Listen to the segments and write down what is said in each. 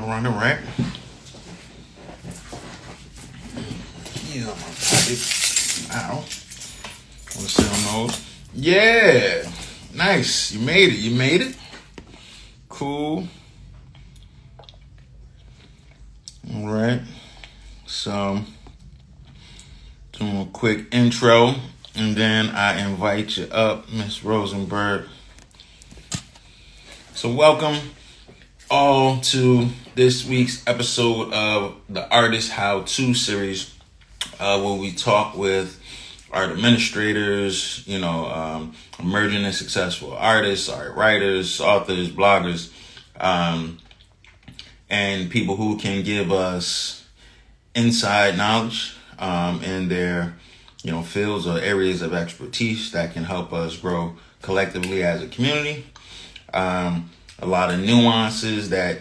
All right. Yeah, my pocket. Ow. Want to sit on those? Yeah. Nice. You made it. You made it. Cool. All right. So, doing a quick intro, and then I invite you up, Miss Rosenberg. So, welcome all to this week's episode of the Artist How To series, where we talk with art administrators, emerging and successful artists, art writers, authors, bloggers, and people who can give us inside knowledge in their fields or areas of expertise that can help us grow collectively as a community. A lot of nuances that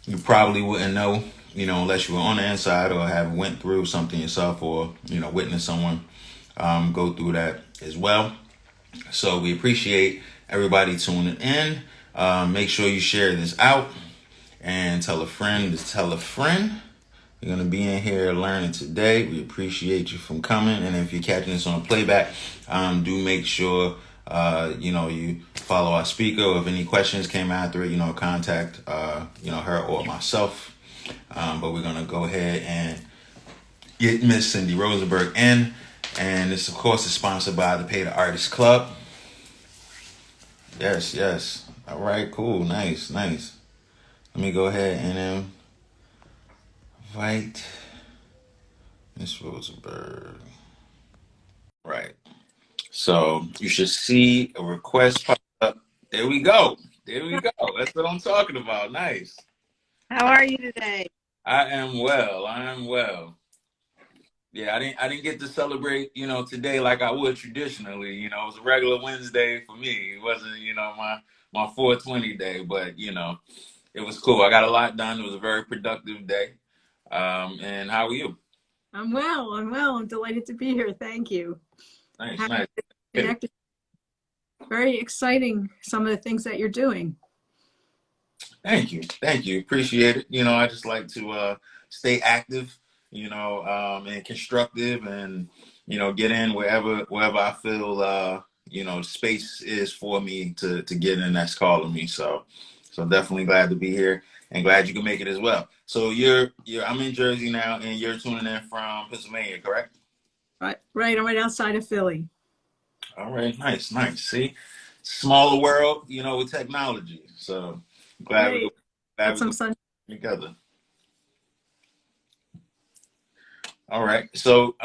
you probably wouldn't know, unless you were on the inside or have went through something yourself or, witnessed someone go through that as well. So we appreciate everybody tuning in. Make sure you share this out and tell a friend to tell a friend. You're going to be in here learning today. We appreciate you from coming. And if you're catching this on a playback, do make sure, you follow our speaker. Or if any questions came after it, contact, her or myself. But we're going to go ahead and get Miss Cindy Rosenberg in. And this, of course, is sponsored by the Pay the Artist Club. Yes. All right, cool. Nice. Let me go ahead and invite Miss Rosenberg. Right. So you should see a request pop up. There we go. That's what I'm talking about. Nice. How are you today? I am well. Yeah, I didn't get to celebrate, today like I would traditionally. It was a regular Wednesday for me. It wasn't, my 420 day, but it was cool. I got a lot done. It was a very productive day. And how are you? I'm well. I'm delighted to be here. Thank you. Nice. Connected. Very exciting, some of the things that you're doing. Thank you. Appreciate it. I just like to stay active, and constructive, and get in wherever I feel space is for me to get in. That's calling me. So definitely glad to be here and glad you can make it as well. So I'm in Jersey now, and you're tuning in from Pennsylvania, correct? Right. I'm right outside of Philly. All right, nice. See, smaller world, with technology. So glad Right. we're Some sun together. All right. So,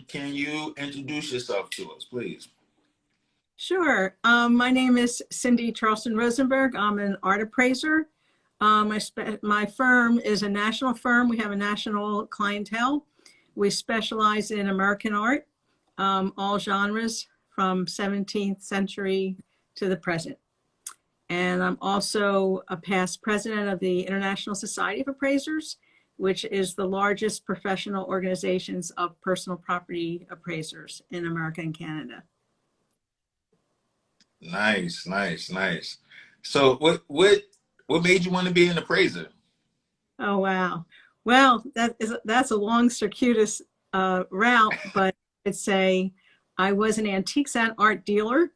can you introduce yourself to us, please? Sure. My name is Cindy Charleston Rosenberg. I'm an art appraiser. My firm is a national firm. We have a national clientele. We specialize in American art, all genres from 17th century to the present. And I'm also a past president of the International Society of Appraisers, which is the largest professional organizations of personal property appraisers in America and Canada. Nice. So, what made you want to be an appraiser? Oh, wow. Well, that's a long circuitous route, but I'd say I was an antiques and art dealer,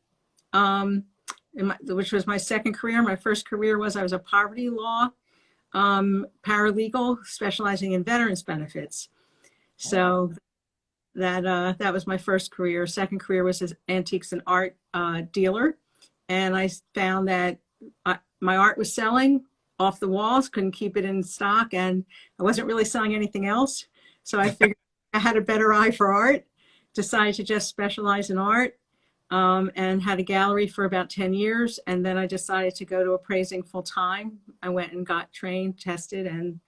which was my second career. My first career was I was a poverty law paralegal specializing in veterans benefits. So that was my first career. Second career was as antiques and art dealer. And I found that my art was selling off the walls, couldn't keep it in stock, and I wasn't really selling anything else. So I figured I had a better eye for art, decided to just specialize in art, and had a gallery for about 10 years. And then I decided to go to appraising full time. I went and got trained, tested, and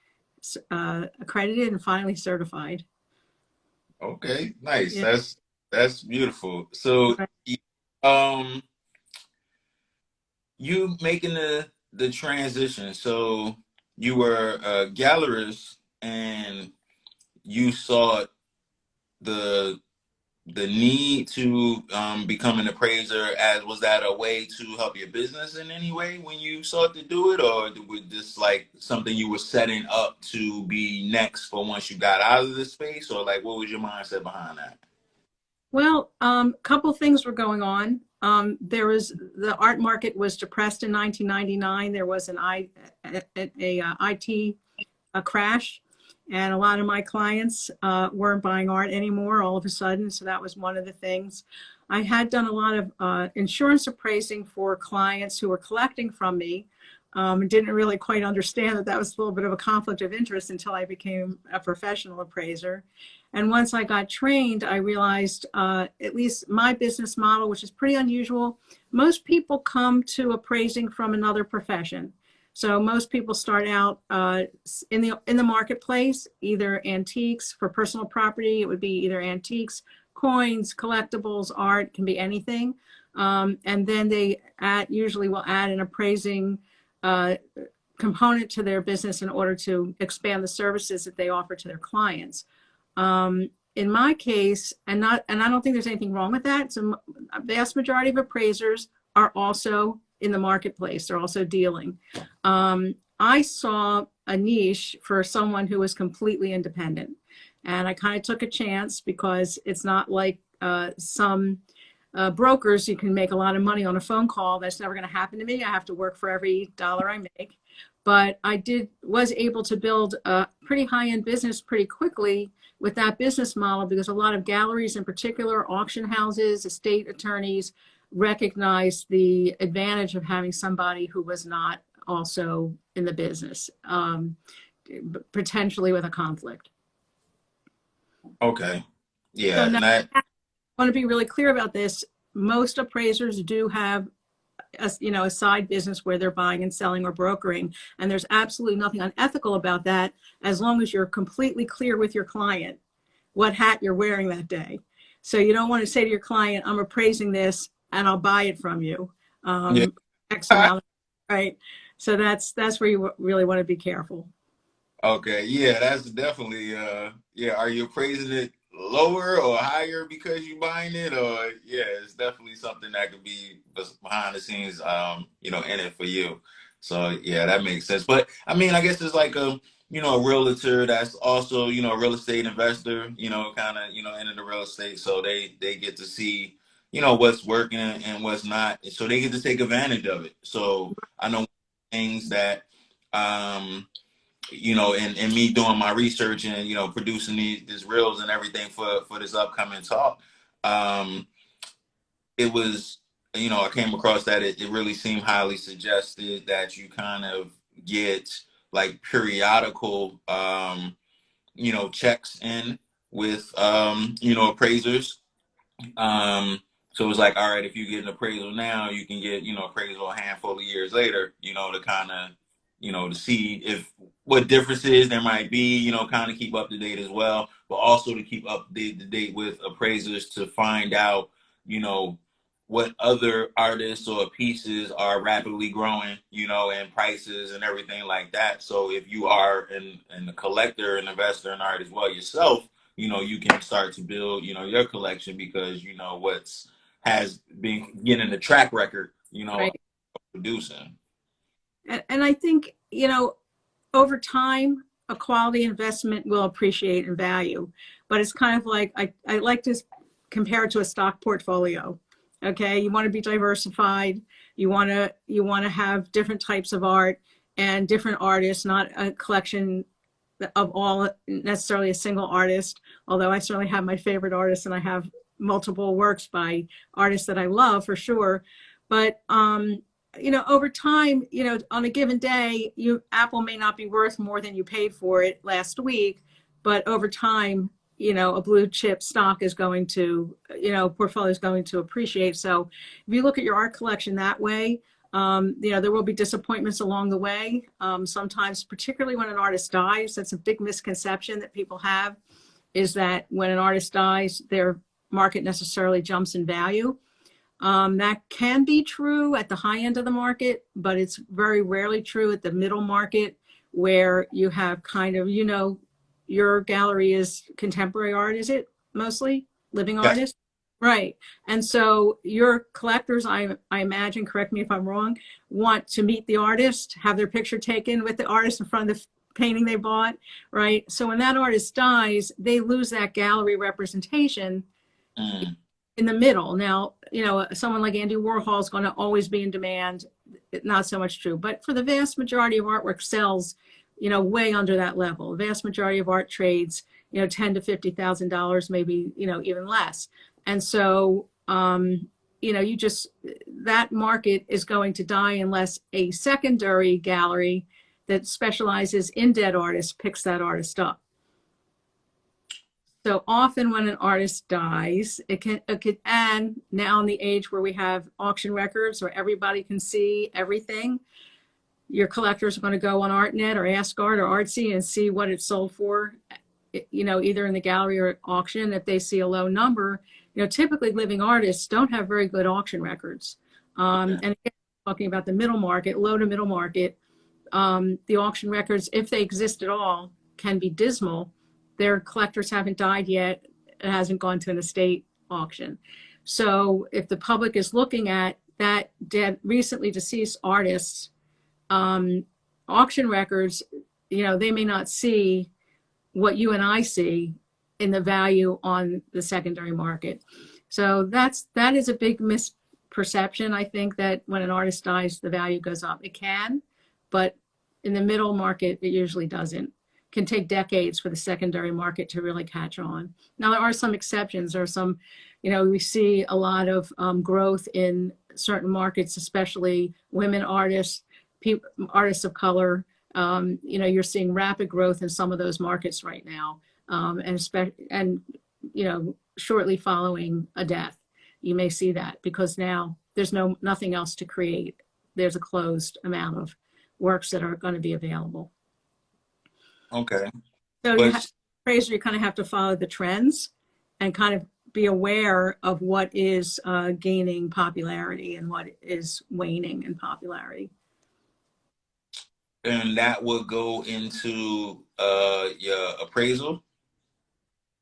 accredited, and finally certified. Okay, nice. Yeah. That's beautiful. So, um, you making the transition. So you were a gallerist and you saw the the need to become an appraiser, as was that a way to help your business in any way when you sought to do it, or was this like something you were setting up to be next for once you got out of the space, or like what was your mindset behind that? Well, couple things were going on. There was the art market was depressed in 1999. There was IT crash, and a lot of my clients weren't buying art anymore all of a sudden. So that was one of the things. I had done a lot of insurance appraising for clients who were collecting from me, and didn't really quite understand that that was a little bit of a conflict of interest until I became a professional appraiser. And once I got trained, I realized, at least my business model, which is pretty unusual, most people come to appraising from another profession. So most people start out in the marketplace, either antiques for personal property. It would be either antiques, coins, collectibles, art, can be anything. And then they usually will add an appraising uh, component to their business in order to expand the services that they offer to their clients. In my case, and I don't think there's anything wrong with that. So a vast majority of appraisers are also in the marketplace. They're also dealing. I saw a niche for someone who was completely independent. And I kind of took a chance because it's not like some brokers, you can make a lot of money on a phone call. That's never going to happen to me. I have to work for every dollar I make. But was able to build a pretty high-end business pretty quickly with that business model, because a lot of galleries in particular, auction houses, estate attorneys, recognize the advantage of having somebody who was not also in the business, potentially with a conflict. Okay, So yeah, now and that I want to be really clear about this. Most appraisers do have a side business where they're buying and selling or brokering, and there's absolutely nothing unethical about that, as long as you're completely clear with your client what hat you're wearing that day. So you don't want to say to your client, I'm appraising this and I'll buy it from you, yeah. X amount, right? So that's where you really want to be careful. Okay, yeah, that's definitely yeah. Are you appraising it lower or higher because you buying it, or yeah, it's definitely something that could be behind the scenes, in it for you. So yeah, that makes sense. But I mean, I guess it's like a realtor that's also, a real estate investor, kind of, into the real estate. So they get to see, what's working and what's not. So they get to take advantage of it. So I know things that and me doing my research and producing these reels and everything for this upcoming talk, um, it was I came across that it really seemed highly suggested that you kind of get like periodical checks in with appraisers. So it's like, all right, if you get an appraisal now, you can get, appraisal a handful of years later, to kind of, to see if what differences there might be, kind of keep up to date as well, but also to keep up to date with appraisers to find out, you know, what other artists or pieces are rapidly growing, and prices and everything like that. So if you are a collector, an investor in art as well yourself, you can start to build, your collection because what's has been getting the track record, Right. producing. And I think, over time, a quality investment will appreciate in value. But it's kind of like, I like to compare it to a stock portfolio. Okay. You want to be diversified. You want to have different types of art and different artists, not a collection of all necessarily a single artist, although I certainly have my favorite artists and I have multiple works by artists that I love for sure. But over time, on a given day, Apple may not be worth more than you paid for it last week, but over time, a blue chip stock is going to, portfolio is going to appreciate. So if you look at your art collection that way, there will be disappointments along the way. Sometimes, particularly when an artist dies, that's a big misconception that people have, is that when an artist dies, their market necessarily jumps in value. That can be true at the high end of the market, but it's very rarely true at the middle market, where you have kind of, your gallery is contemporary art, is it mostly? living Yes. artists. Right. And so your collectors, I imagine, correct me if I'm wrong, want to meet the artist, have their picture taken with the artist in front of the painting they bought, right? So when that artist dies, they lose that gallery representation Mm, in the middle. Now, someone like Andy Warhol is going to always be in demand. Not so much true, but for the vast majority of artwork sells, way under that level. The vast majority of art trades, ten to $50,000, maybe, even less. And so, you just that market is going to die unless a secondary gallery that specializes in dead artists picks that artist up. So often when an artist dies, and now in the age where we have auction records where everybody can see everything, your collectors are going to go on ArtNet or AskArt or Artsy and see what it sold for, either in the gallery or at auction. If they see a low number, typically living artists don't have very good auction records. okay. And again, talking about the middle market, low to middle market, the auction records, if they exist at all, can be dismal. Their collectors haven't died yet. It hasn't gone to an estate auction. So if the public is looking at that dead, recently deceased artists, auction records, they may not see what you and I see in the value on the secondary market. So that is a big misperception. I think that when an artist dies, the value goes up. It can, but in the middle market, it usually doesn't. It can take decades for the secondary market to really catch on. Now, there are some exceptions. There are some, we see a lot of growth in certain markets, especially women artists, artists of color. You're seeing rapid growth in some of those markets right now, and shortly following a death, you may see that because now there's nothing else to create. There's a closed amount of works that are going to be available. Okay. So But appraiser, you kind of have to follow the trends and kind of be aware of what is gaining popularity and what is waning in popularity. and that would go into your appraisal.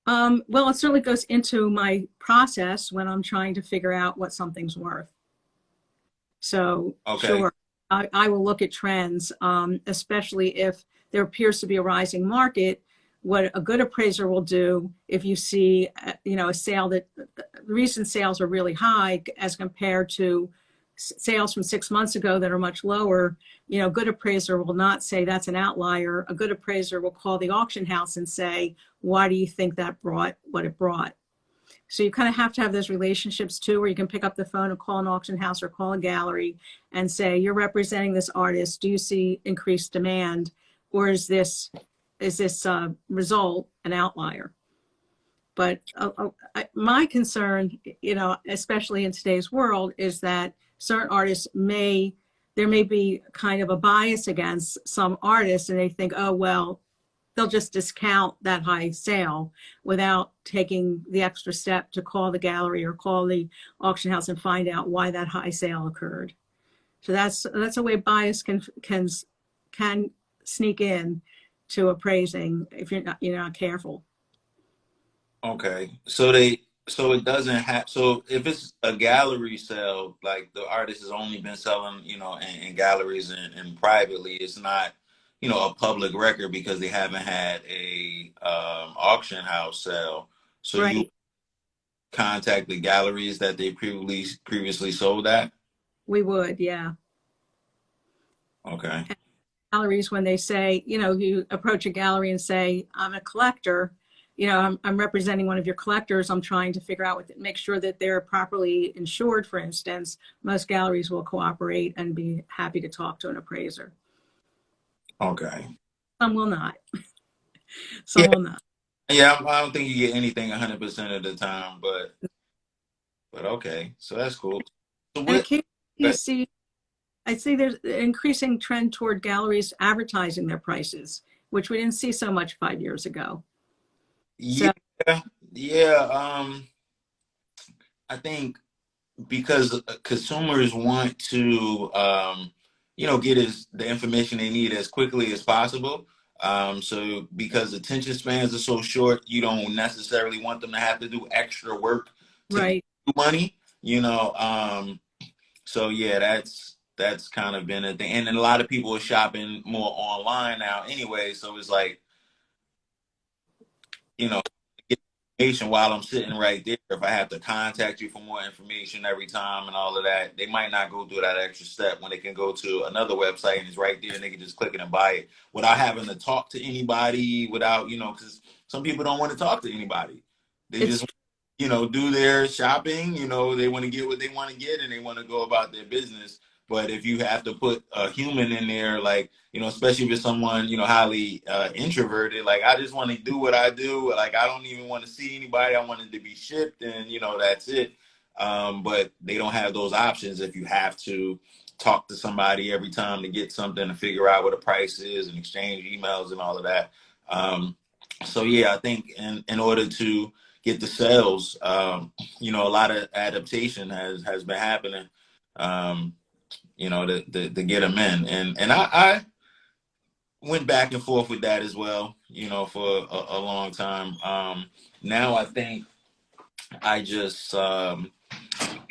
Well, it certainly goes into my process when I'm trying to figure out what something's worth. So Okay. sure, I will look at trends, especially if there appears to be a rising market. What a good appraiser will do if you see, a sale that recent sales are really high as compared to sales from 6 months ago that are much lower, good appraiser will not say that's an outlier. A good appraiser will call the auction house and say, why do you think that brought what it brought? So you kind of have to have those relationships too, where you can pick up the phone and call an auction house or call a gallery and say, you're representing this artist. Do you see increased demand? Or is this result an outlier? But my concern, especially in today's world, is that certain artists there may be kind of a bias against some artists and they think, oh, well, they'll just discount that high sale without taking the extra step to call the gallery or call the auction house and find out why that high sale occurred. So that's a way bias can sneak in to appraising if you're not careful. Okay. So it doesn't have, so if it's a gallery sale, like the artist has only been selling, in galleries and privately, it's not, a public record because they haven't had a auction house sale. So you Right. contact the galleries that they previously sold at. We would, yeah. Okay. Galleries, when they say, you approach a gallery and say, I'm a collector, I'm representing one of your collectors. I'm trying to figure out make sure that they're properly insured, for instance. Most galleries will cooperate and be happy to talk to an appraiser. Okay. Some will not. Yeah. Some will not. Yeah. I don't think you get anything 100% of the time, but okay. So that's cool. So And what? occasionally you see, I'd say there's an increasing trend toward galleries advertising their prices, which we didn't see so much 5 years ago. Yeah. So, Yeah. I think because consumers want to, get the information they need as quickly as possible. So because attention spans are so short, you don't necessarily want them to have to do extra work to get Right. you money, you know. So yeah, that's kind of been a thing. And then a lot of people are shopping more online now anyway. So it's like, you know, get information while I'm sitting right there. If I have to contact you for more information every time and all of that, they might not go through that extra step when they can go to another website and it's right there and they can just click it and buy it without having to talk to anybody, without, because some people don't want to talk to anybody. They It's just, do their shopping, they want to get what they want to get and they want to go about their business. But if you have to put a human in there, like, especially if it's someone, highly introverted, like I just want to do what I do. Like I don't even want to see anybody. I want it to be shipped and, that's it. But they don't have those options if you have to talk to somebody every time to get something to figure out what a price is and exchange emails and all of that. So yeah, I think in order to get the sales, a lot of adaptation has been happening. To get them in. And I went back and forth with that as well, for a long time. Now I think I just kind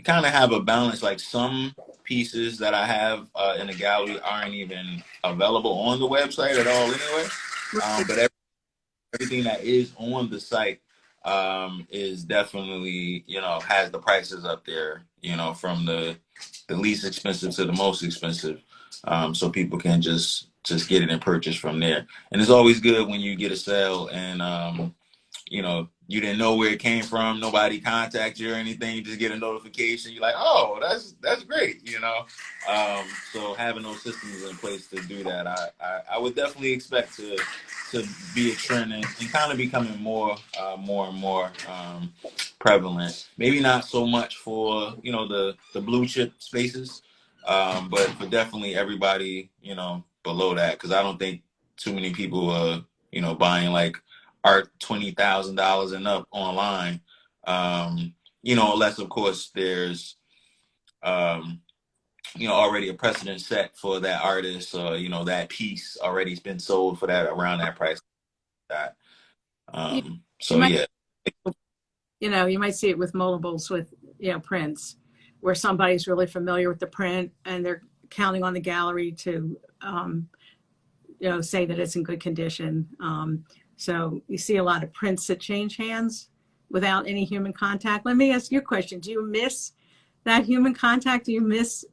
of have a balance. Like some pieces that I have in the gallery aren't even available on the website at all anyway. But everything that is on the site is definitely, has the prices up there, from the least expensive to the most expensive. So people can just get it and purchase from there. And it's always good when you get a sale and you didn't know where it came from, nobody contact you or anything, you just get a notification, you're like, oh, that's great. So having those systems in place to do that, I would definitely expect to be a trend and kind of becoming more and more prevalent. Maybe not so much for the blue chip spaces, but for definitely everybody below that, because I don't think too many people are buying like art $20,000 and up online. Unless of course there's um, already a precedent set for that artist, or that piece already has been sold for that around that price. That you, you so might yeah. you might see it with multiples with prints where somebody's really familiar with the print and they're counting on the gallery to say that it's in good condition. So you see a lot of prints that change hands without any human contact. Let me ask you a question. Do you miss that human contact? Do you miss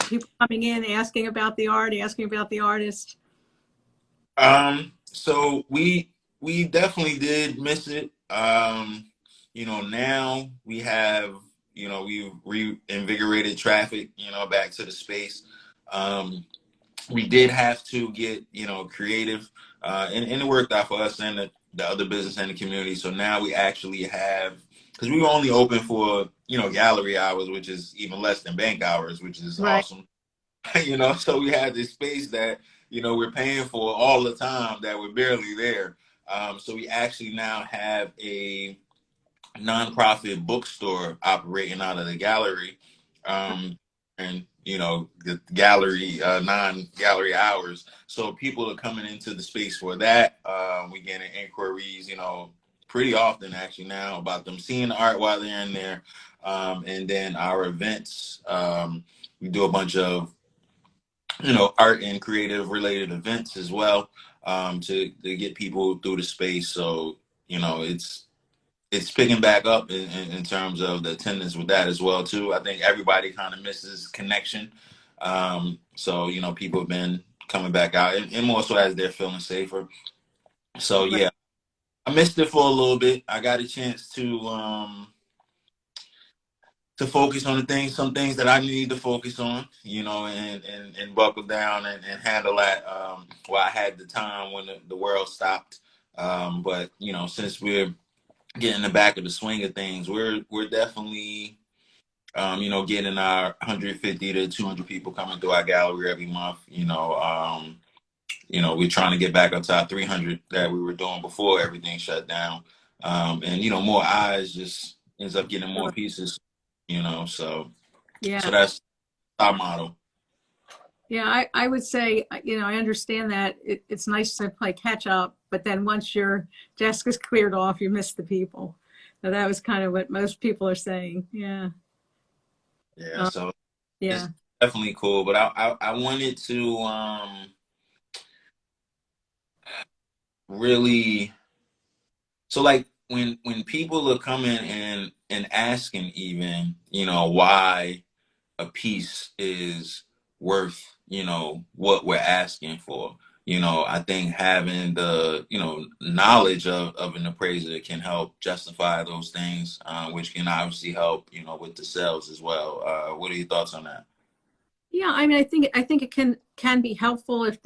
people coming in, asking about the art, asking about the artist? So we definitely did miss it. Now we have, we've reinvigorated traffic, back to the space. We did have to get, creative, and it worked out for us and the other business and the community. So now we actually have, because we were only open for, gallery hours, which is even less than bank hours, which is Right. awesome. So we had this space that, we're paying for all the time that we're barely there. So we actually now have a nonprofit bookstore operating out of the gallery. And the gallery, non-gallery hours. So people are coming into the space for that. We getting inquiries, pretty often actually now about them seeing the art while they're in there. And then our events, we do a bunch of art and creative related events as well, to get people through the space. So it's picking back up in terms of the attendance with that as well too. I think everybody kind of misses connection. So people have been coming back out, and more so as they're feeling safer. So Right. yeah, I missed it for a little bit. I got a chance to focus on some things that I need to focus on, and buckle down and handle that while I had the time when the world stopped. But since we're getting the back of the swing of things, we're definitely getting our 150 to 200 people coming through our gallery every month. We're trying to get back up to our 300 that we were doing before everything shut down. And more eyes just ends up getting more Sure. pieces. So Yeah. that's our model. Yeah, I would say, I understand that it's nice to play catch up, but then once your desk is cleared off, you miss the people. So that was kind of what most people are saying. Yeah. Yeah, Uh, so it's yeah. definitely cool. But I wanted to really, so like when people are coming and asking even, why a piece is worth, what we're asking for. I think having the, knowledge of an appraiser can help justify those things, which can obviously help, with the sales as well. What are your thoughts on that? Yeah, I mean, I think it can be helpful if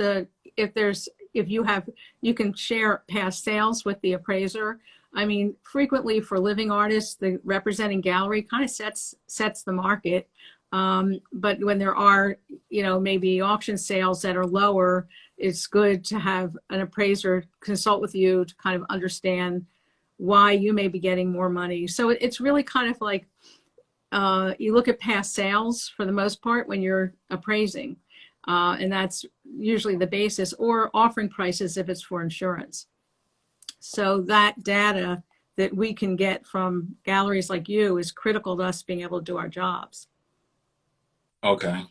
you can share past sales with the appraiser. I mean, frequently for living artists, the representing gallery kind of sets the market. But when there are, maybe auction sales that are lower, it's good to have an appraiser consult with you to kind of understand why you may be getting more money. So it's really kind of like you look at past sales for the most part when you're appraising, and that's usually the basis, or offering prices if it's for insurance. So that data that we can get from galleries like you is critical to us being able to do our jobs. Okay.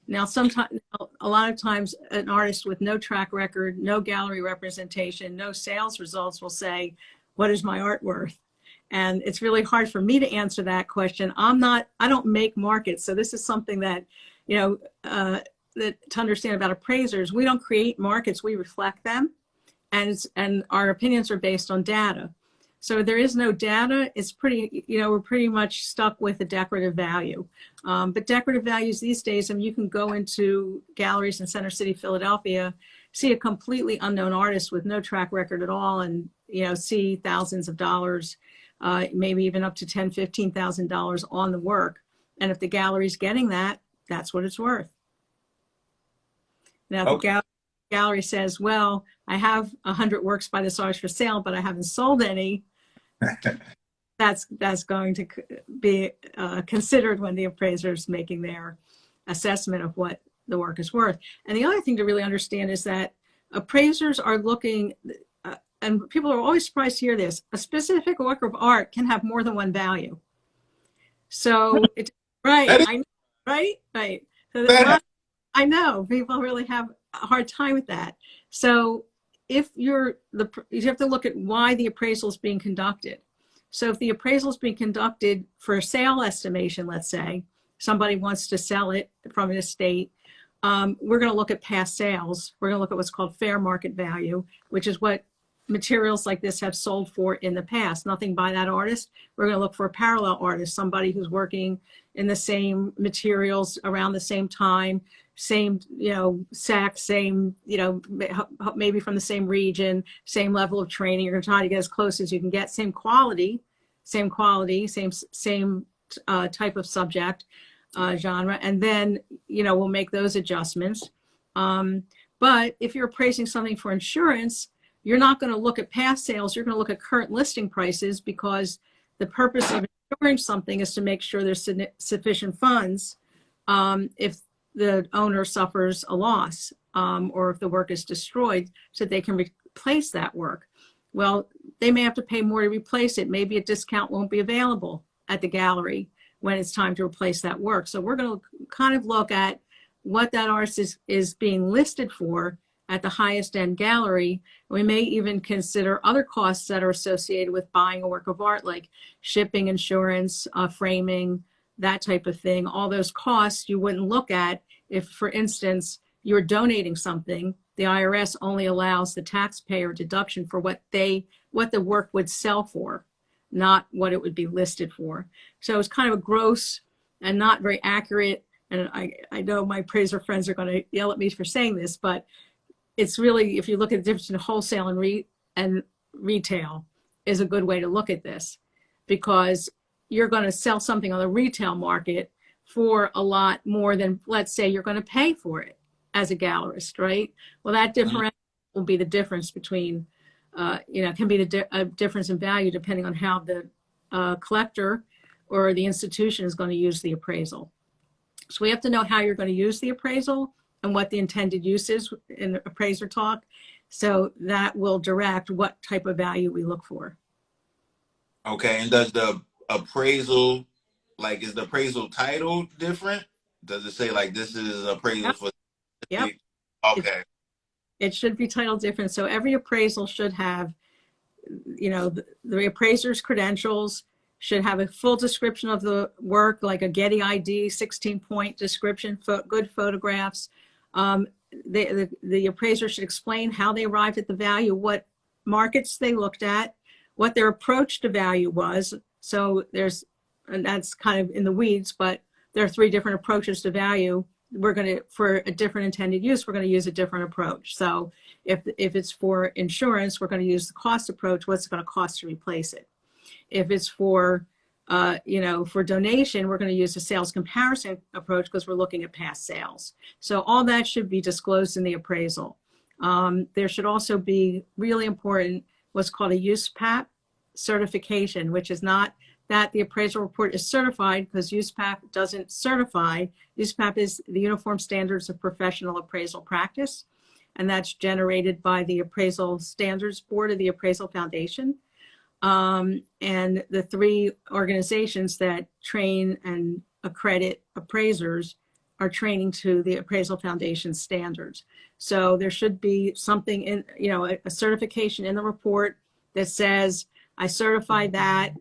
Now, sometimes, a lot of times, an artist with no track record, no gallery representation, no sales results will say, "What is my art worth?" And it's really hard for me to answer that question. I don't make markets. So this is something that, you know, that to understand about appraisers, we don't create markets, we reflect them. And our opinions are based on data. So there is no data. It's pretty, we're pretty much stuck with a decorative value. But decorative values these days, I mean, you can go into galleries in Center City, Philadelphia, see a completely unknown artist with no track record at all, and see thousands of dollars, maybe even up to $10,000, $15,000 on the work. And if the gallery's getting that, that's what it's worth. Now, if Okay. the gallery says, "Well, I have 100 works by this artist for sale, but I haven't sold any," that's going to be considered when the appraiser is making their assessment of what the work is worth. And the other thing to really understand is that appraisers are looking, and people are always surprised to hear this, a specific work of art can have more than one value. So it's right, That is I know, right. So a bad. lot, I know people really have a hard time with that. So if you have to look at why the appraisal is being conducted. So if the appraisal is being conducted for a sale estimation, let's say somebody wants to sell it from an estate, we're going to look at past sales. We're going to look at what's called fair market value, which is what materials like this have sold for in the past. Nothing by that artist. We're going to look for a parallel artist, somebody who's working in the same materials around the same time, same, sack, same, maybe from the same region, same level of training. You're going to try to get as close as you can get, same quality, same type of subject, genre. And then, we'll make those adjustments. But if you're appraising something for insurance, you're not going to look at past sales. You're going to look at current listing prices, because the purpose of insuring something is to make sure there's sufficient funds if the owner suffers a loss, or if the work is destroyed, so that they can replace that work. Well, they may have to pay more to replace it. Maybe a discount won't be available at the gallery when it's time to replace that work. So we're going to kind of look at what that artist is being listed for at the highest end gallery. We may even consider other costs that are associated with buying a work of art, like shipping, insurance, framing, that type of thing. All those costs you wouldn't look at if, for instance, you're donating something. The IRS only allows the taxpayer deduction for what the work would sell for, not what it would be listed for. So it's kind of a gross and not very accurate. And I know my appraiser friends are going to yell at me for saying this, but it's really, if you look at the difference in wholesale and retail, is a good way to look at this, because you're going to sell something on the retail market for a lot more than, let's say, you're going to pay for it as a gallerist, right? Well, that differential will be the difference between, can be a difference in value depending on how the collector or the institution is going to use the appraisal. So we have to know how you're going to use the appraisal and what the intended use is in appraiser talk. So that will direct what type of value we look for. Okay, and does the appraisal, like, is the appraisal title different? Does it say like this is appraisal Yep. for? Yep. It, Okay. it should be titled different. So every appraisal should have, the appraiser's credentials, should have a full description of the work, like a Getty ID 16-point description, good photographs. The appraiser should explain how they arrived at the value, what markets they looked at, what their approach to value was. So and that's kind of in the weeds, but there are 3 different approaches to value. For a different intended use, we're going to use a different approach. So if it's for insurance, we're going to use the cost approach. What's it going to cost to replace it? If it's for donation, we're going to use a sales comparison approach because we're looking at past sales. So all that should be disclosed in the appraisal. There should also be really important what's called a USPAP certification, which is not that the appraisal report is certified, because USPAP doesn't certify. USPAP is the Uniform Standards of Professional Appraisal Practice, and that's generated by the Appraisal Standards Board of the Appraisal Foundation. And the 3 organizations that train and accredit appraisers are training to the Appraisal Foundation standards. So there should be something in, a certification in the report that says, I certified that,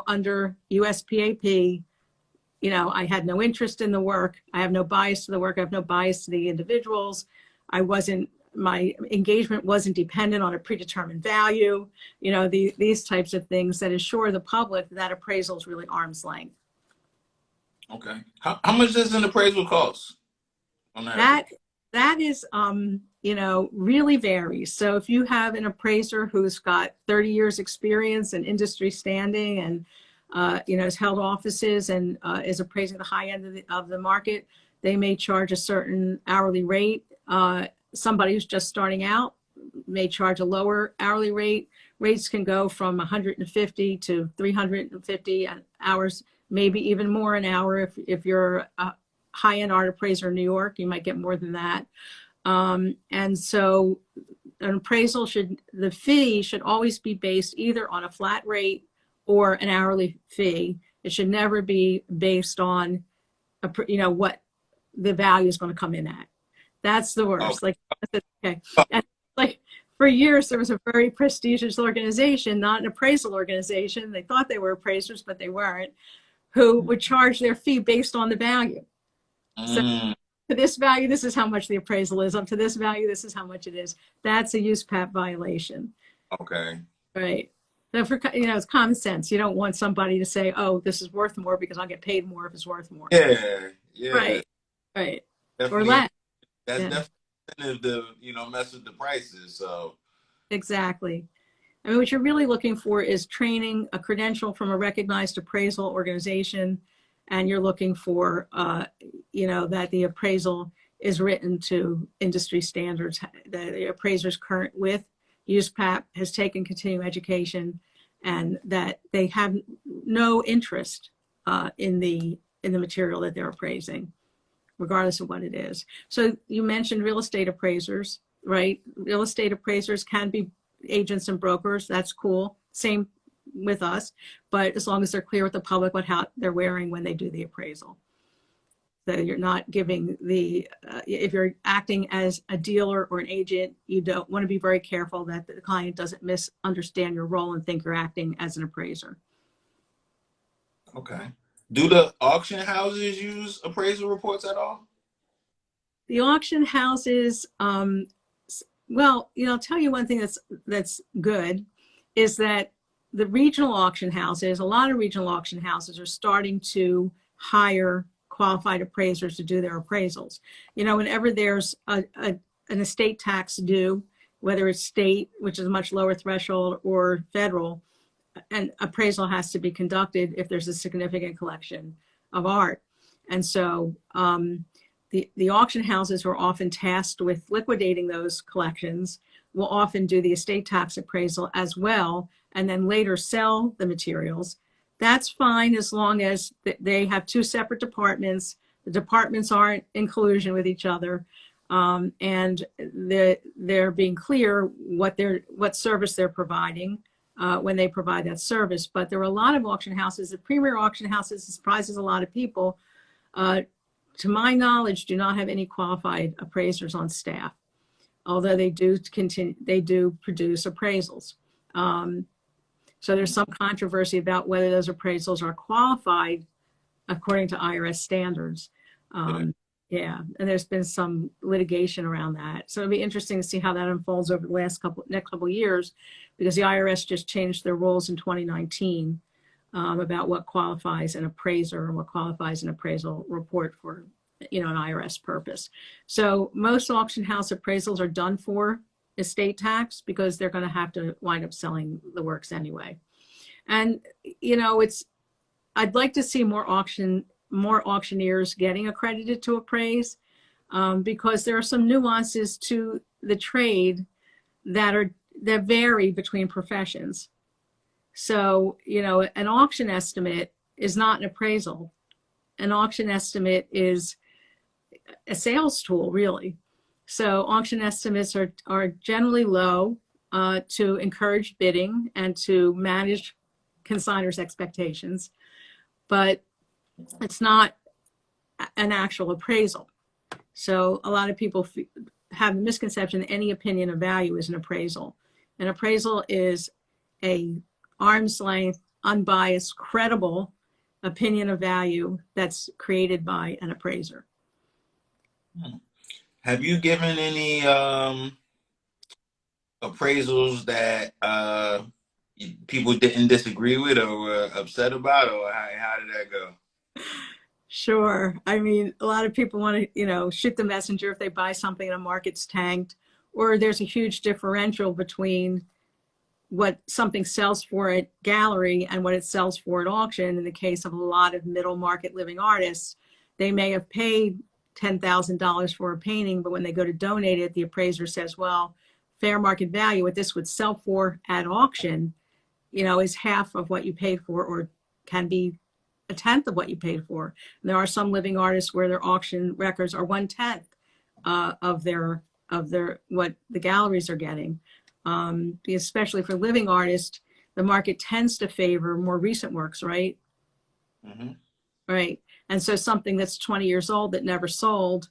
under USPAP, I had no interest in the work. I have no bias to the work. I have no bias to the individuals. My engagement wasn't dependent on a predetermined value, these types of things that assure the public that appraisal is really arm's length. Okay. How much does an appraisal cost on That is, really varies. So if you have an appraiser who's got 30 years experience and industry standing and, has held offices and is appraising the high end of the market, they may charge a certain hourly rate. Somebody who's just starting out may charge a lower hourly rate. Rates can go from 150 to 350 hours, maybe even more an hour. If you're a high-end art appraiser in New York, you might get more than that. And so an appraisal the fee should always be based either on a flat rate or an hourly fee. It should never be based on, what the value is going to come in at. That's the worst. Oh. Okay. And for years, there was a very prestigious organization, not an appraisal organization. They thought they were appraisers, but they weren't, who would charge their fee based on the value. So to this value, this is how much the appraisal is. Up to this value, this is how much it is. That's a USPAP violation. Okay. Right. So it's common sense. You don't want somebody to say, "Oh, this is worth more because I'll get paid more if it's worth more." Yeah. Right. Definitely, or less. That's definitely to mess with the prices. So exactly. I mean, what you're really looking for is training, a credential from a recognized appraisal organization, and you're looking for, that the appraisal is written to industry standards, that the appraiser's current with USPAP, has taken continuing education, and that they have no interest in the material that they're appraising, regardless of what it is. So you mentioned real estate appraisers, right? Real estate appraisers can be agents and brokers. That's cool. Same with us, but as long as they're clear with the public what hat they're wearing when they do the appraisal. So you're not giving if you're acting as a dealer or an agent, you don't want to be very careful that the client doesn't misunderstand your role and think you're acting as an appraiser. Okay. Do the auction houses use appraisal reports at all? The auction houses, well, I'll tell you one thing that's good is that the regional auction houses, a lot of regional auction houses are starting to hire qualified appraisers to do their appraisals. Whenever there's an estate tax due, whether it's state, which is a much lower threshold, or federal, an appraisal has to be conducted if there's a significant collection of art. And so the auction houses who are often tasked with liquidating those collections will often do the estate tax appraisal as well, and then later sell the materials. That's fine as long as they have 2 separate departments The departments aren't in collusion with each other, and they're being clear what service they're providing when they provide that service. But there are a lot of auction houses, the premier auction houses, surprises a lot of people. To my knowledge, do not have any qualified appraisers on staff, although they do produce appraisals. So there's some controversy about whether those appraisals are qualified according to IRS standards. Yeah, and there's been some litigation around that. So it'll be interesting to see how that unfolds over the next couple of years, because the IRS just changed their rules in 2019 about what qualifies an appraiser and what qualifies an appraisal report for, an IRS purpose. So most auction house appraisals are done for estate tax because they're going to have to wind up selling the works anyway. And I'd like to see more auctioneers getting accredited to appraise, because there are some nuances to the trade that vary between professions. So, an auction estimate is not an appraisal. An auction estimate is a sales tool, really. So auction estimates are generally low to encourage bidding and to manage consigners' expectations, but it's not an actual appraisal. So a lot of people have the misconception that any opinion of value is an appraisal. An appraisal is a arm's length, unbiased, credible opinion of value that's created by an appraiser. Have you given any appraisals that people didn't disagree with or were upset about, or how did that go? Sure. I mean, a lot of people want to, shoot the messenger if they buy something and a market's tanked, or there's a huge differential between what something sells for at gallery and what it sells for at auction. In the case of a lot of middle market living artists, they may have paid $10,000 for a painting, but when they go to donate it, the appraiser says, well, fair market value, what this would sell for at auction, is half of what you paid for, or can be a tenth of what you paid for. And there are some living artists where their auction records are 1/10 of their what the galleries are getting. Especially for living artists, the market tends to favor more recent works, right? Mm-hmm. Right. And so something that's 20 years old that never sold,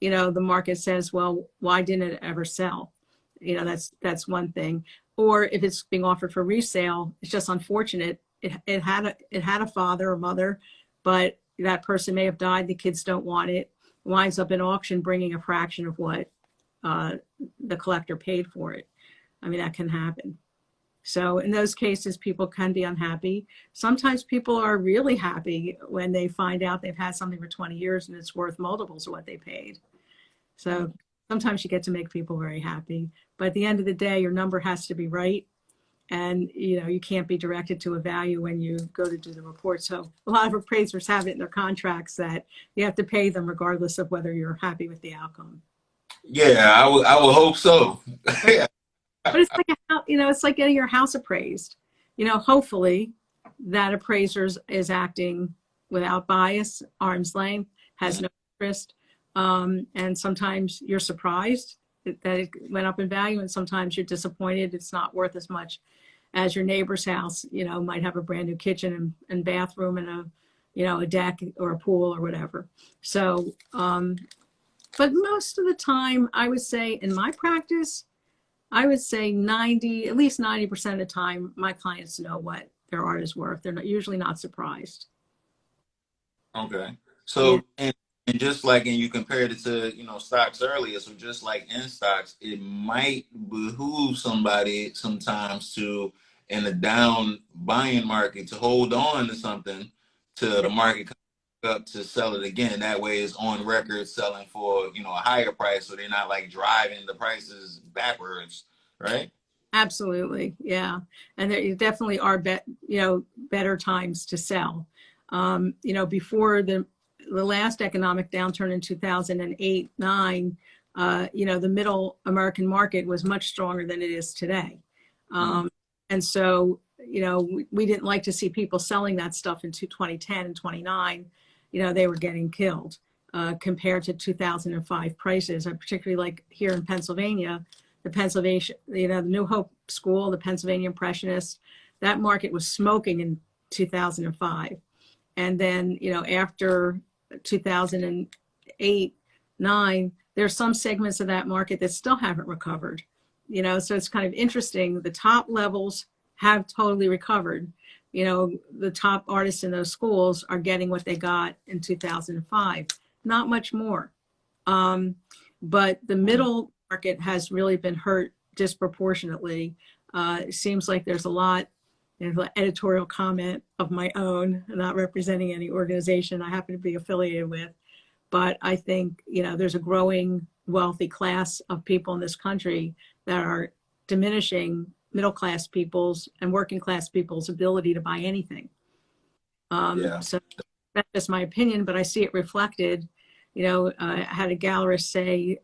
the market says, well, why didn't it ever sell? That's one thing. Or if it's being offered for resale, it's just unfortunate. It had a father or mother, but that person may have died. The kids don't want it. Winds up in auction bringing a fraction of what the collector paid for it. I mean, that can happen. So in those cases, people can be unhappy. Sometimes people are really happy when they find out they've had something for 20 years and it's worth multiples of what they paid. So sometimes you get to make people very happy. But at the end of the day, your number has to be right. And, you can't be directed to a value when you go to do the report. So a lot of appraisers have it in their contracts that you have to pay them regardless of whether you're happy with the outcome. Yeah, I would hope so. But it's like, it's like getting your house appraised. Hopefully that appraiser is acting without bias, arm's length, has no interest. And sometimes you're surprised that it went up in value, and sometimes you're disappointed it's not worth as much as your neighbor's house. Might have a brand new kitchen and bathroom and a deck or a pool or whatever. So, but most of the time, I would say in my practice, at least 90% of the time, my clients know what their art is worth. They're usually not surprised. Okay. So, Yeah. and just like, and you compared it to, stocks earlier. So just like in stocks, it might behoove somebody sometimes to, in a down buying market, to hold on to something till the market comes up to sell it again. That way it's on record selling for, a higher price. So they're not like driving the prices backwards. Right? Absolutely. Yeah. And there definitely are better times to sell. Before the last economic downturn in 2008-9, the middle American market was much stronger than it is today. And so, we didn't like to see people selling that stuff in 2010 and 29. they were getting killed compared to 2005 prices. I particularly like here in Pennsylvania, the New Hope School, the Pennsylvania Impressionists, that market was smoking in 2005. And then, after 2008, 9, there's some segments of that market that still haven't recovered. So it's kind of interesting. The top levels have totally recovered. The top artists in those schools are getting what they got in 2005, not much more. But the middle market has really been hurt disproportionately. It seems like there's a lot of editorial comment of my own, not representing any organization I happen to be affiliated with. But I think, there's a growing wealthy class of people in this country that are diminishing middle class people's and working class people's ability to buy anything. Yeah. So that's just my opinion, but I see it reflected. I had a gallerist say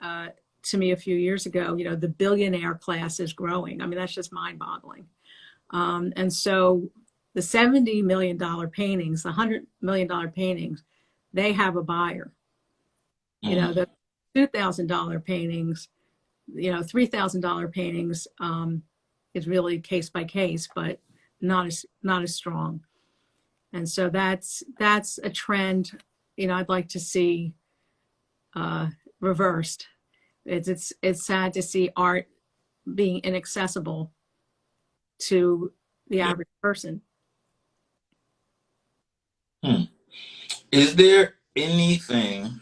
to me a few years ago, the billionaire class is growing. I mean, that's just mind boggling. And so the $70 million paintings, the $100 million paintings, they have a buyer. The $2,000 paintings, $3,000 paintings is really case by case, but not as strong. And so that's a trend, I'd like to see reversed. It's sad to see art being inaccessible to the average person. Is there anything,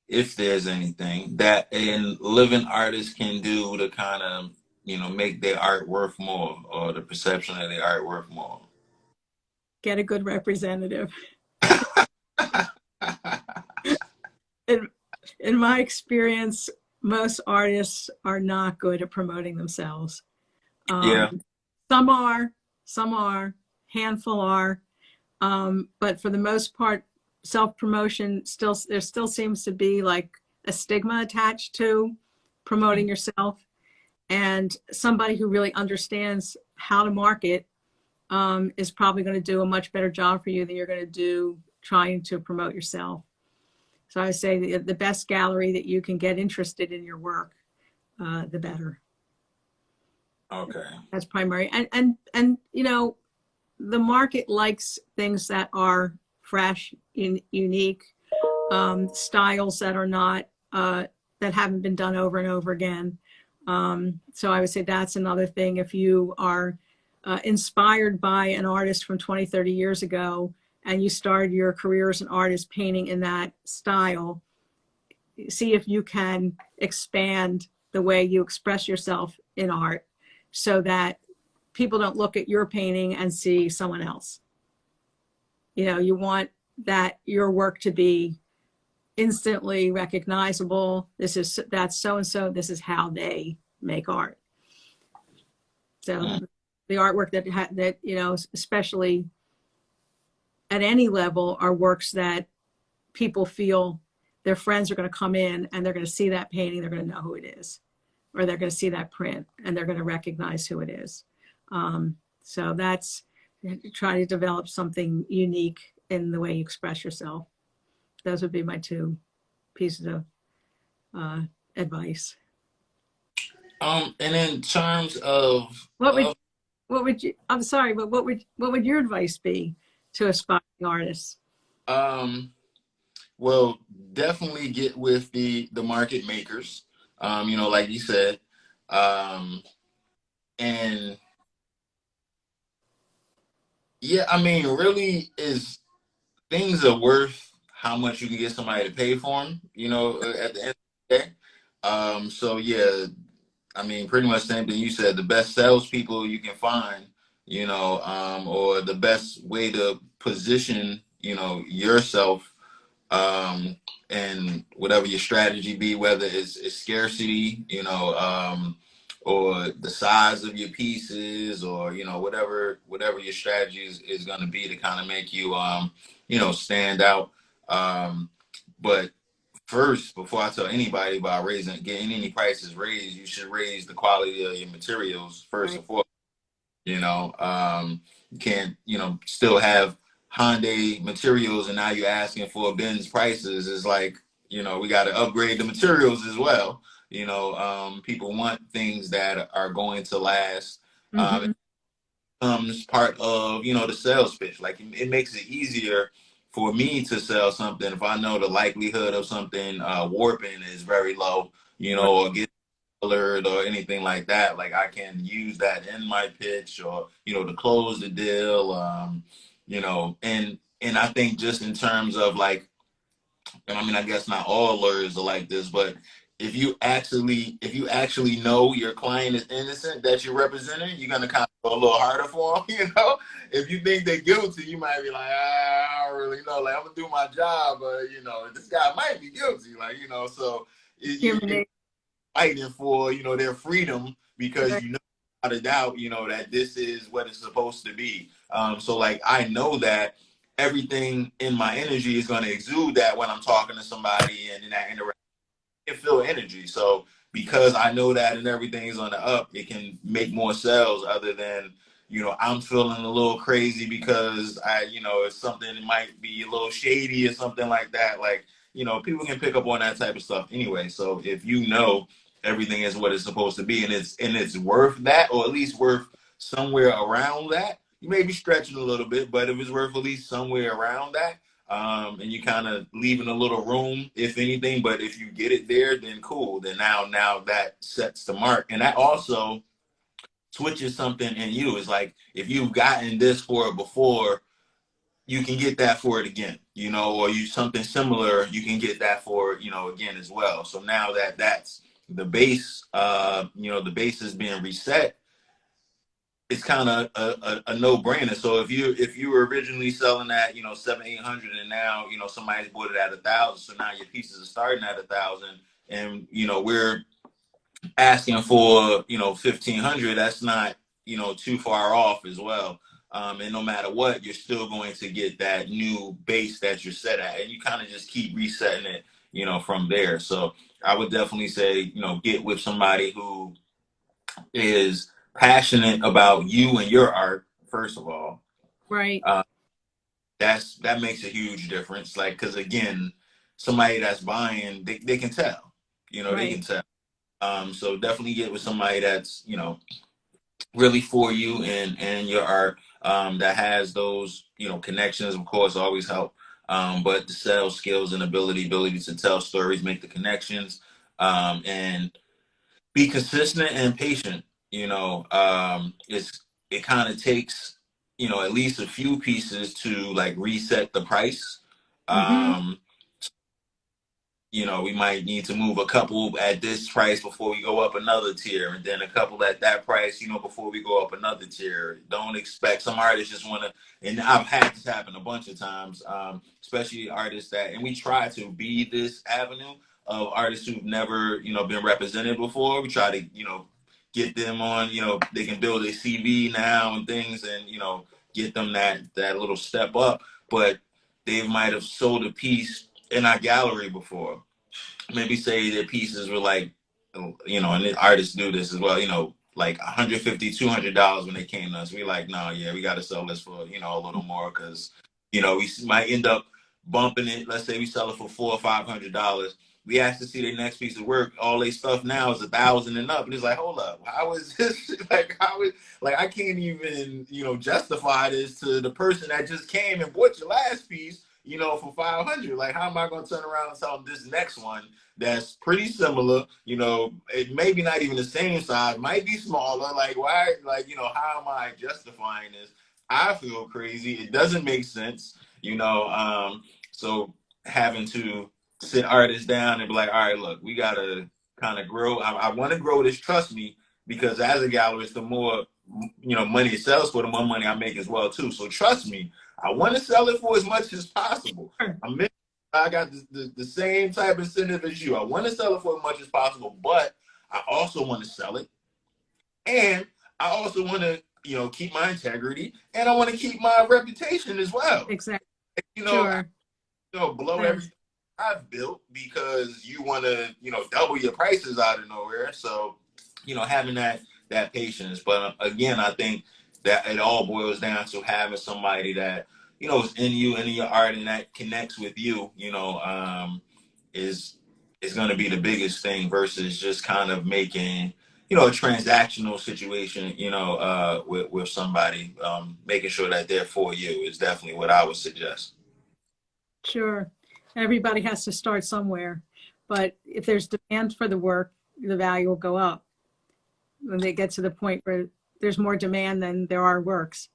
if there's anything, that a living artist can do to kind of, make their art worth more, or the perception of their art worth more? Get a good representative. In my experience, most artists are not good at promoting themselves. Yeah. Some are, handful are, but for the most part, self-promotion there still seems to be like a stigma attached to promoting yourself. And somebody who really understands how to market is probably going to do a much better job for you than you're going to do trying to promote yourself. So I would say the best gallery that you can get interested in your work, the better. Okay. That's primary. And the market likes things that are fresh, unique, styles that are not, that haven't been done over and over again. So I would say that's another thing. If you are inspired by an artist from 20, 30 years ago, and you started your career as an artist painting in that style, see if you can expand the way you express yourself in art so that people don't look at your painting and see someone else. You want your work to be instantly recognizable. That's so-and-so, this is how they make art. So the artwork that especially at any level, are works that people feel their friends are going to come in and they're going to see that painting, they're going to know who it is, or they're going to see that print and they're going to recognize who it is. So that's try to develop something unique in the way you express yourself. Those would be my two pieces of advice. And in terms of what would you? I'm sorry, but what would your advice be to aspiring artists? well, definitely get with the market makers. Like you said, and yeah, I mean, really, is things are worth how much you can get somebody to pay for them. At the end of the day. So yeah, I mean, pretty much the same thing you said. The best salespeople you can find, or the best way to position, yourself, and whatever your strategy be, whether it's scarcity, or the size of your pieces, or whatever your strategy is going to be to kind of make you, stand out. But first, before I tell anybody about getting any prices raised, you should raise the quality of your materials first Right. and foremost. You can't, still have Hyundai materials and now you're asking for Benz prices, is like, we got to upgrade the materials as well. People want things that are going to last. It Mm-hmm. becomes part of, the sales pitch. Like it makes it easier for me to sell something if I know the likelihood of something warping is very low, Right. or get colored or anything like that. Like I can use that in my pitch, or to close the deal. And I think just in terms of like, and I mean, I guess not all lawyers are like this, but if you actually know your client is innocent that you're representing, you're gonna kind of go a little harder for them. If you think they're guilty, you might be like, I don't really know. Like I'm gonna do my job, but this guy might be guilty. Like so Human you're nature. fighting for their freedom because Right. without a doubt that this is what it's supposed to be. So like I know that everything in my energy is going to exude that when I'm talking to somebody and in that interaction can feel energy. So because I know that and everything is on the up, it can make more sales other than, I'm feeling a little crazy because it's something that might be a little shady or something like that. Like, people can pick up on that type of stuff anyway. So if everything is what it's supposed to be and it's worth that, or at least worth somewhere around that, you may be stretching a little bit, but if it's worth at least somewhere around that, and you kind of leaving a little room, if anything. But if you get it there, then cool. Then now that sets the mark, and that also switches something in you. It's like if you've gotten this for it before, you can get that for it again, or you something similar, you can get that for again as well. So now that's the base, the base is being reset, it's kind of a no-brainer. So if you were originally selling at 700-800 and now somebody's bought it at 1,000, so now your pieces are starting at 1,000, and we're asking for 1,500, that's not too far off as well. And no matter what, you're still going to get that new base that you're set at, and you kind of just keep resetting it from there. So I would definitely say get with somebody who is passionate about you and your art, first of all. Right. uh, that makes a huge difference. Like, because again, somebody that's buying, they can tell, they Right. can tell. So definitely get with somebody that's really for you and your art, that has those connections. Of course, always help. But the sales skills and ability to tell stories, make the connections, and be consistent and patient. It kind of takes at least a few pieces to like reset the price. Mm-hmm. um we might need to move a couple at this price before we go up another tier, and then a couple at that price, before we go up another tier. Don't expect, some artists just want to, and I've had this happen a bunch of times, especially artists that, and we try to be this avenue of artists who've never, been represented before. We try to, get them on, they can build a CV now and things, and, get them that little step up. But they might have sold a piece in our gallery before, maybe say their pieces were like, and the artists do this as well, like $150, $200 when they came to us. We like, no, yeah, we got to sell this for, a little more, because, we might end up bumping it. Let's say we sell it for $400 or $500. We ask to see their next piece of work. All their stuff now is 1,000 and up. And it's like, hold up, how is this? Like, how is, like, I can't even, justify this to the person that just came and bought your last piece, for 500. Like, how am I going to turn around and tell them this next one that's pretty similar, it maybe not even the same size, might be smaller. Like, why, like, how am I justifying this? I feel crazy. It doesn't make sense, so having to sit artists down and be like, all right, look, we gotta kind of grow. I want to grow this, trust me, because as a gallerist, the more money it sells for, the more money I make as well too. So trust me, I want to sell it for as much as possible. Sure. I got the same type of incentive as you. I want to sell it for as much as possible, but I also want to sell it, and I also want to, keep my integrity, and I want to keep my reputation as well. Exactly. You know, Sure. blow Yes. everything I've built because you want to, double your prices out of nowhere. So, having that patience. But again, I think that it all boils down to having somebody that is in you and in your art and that connects with you, is going to be the biggest thing versus just kind of making, a transactional situation, with somebody, making sure that they're for you is definitely what I would suggest. Sure. Everybody has to start somewhere. But if there's demand for the work, the value will go up when they get to the point where there's more demand than there are works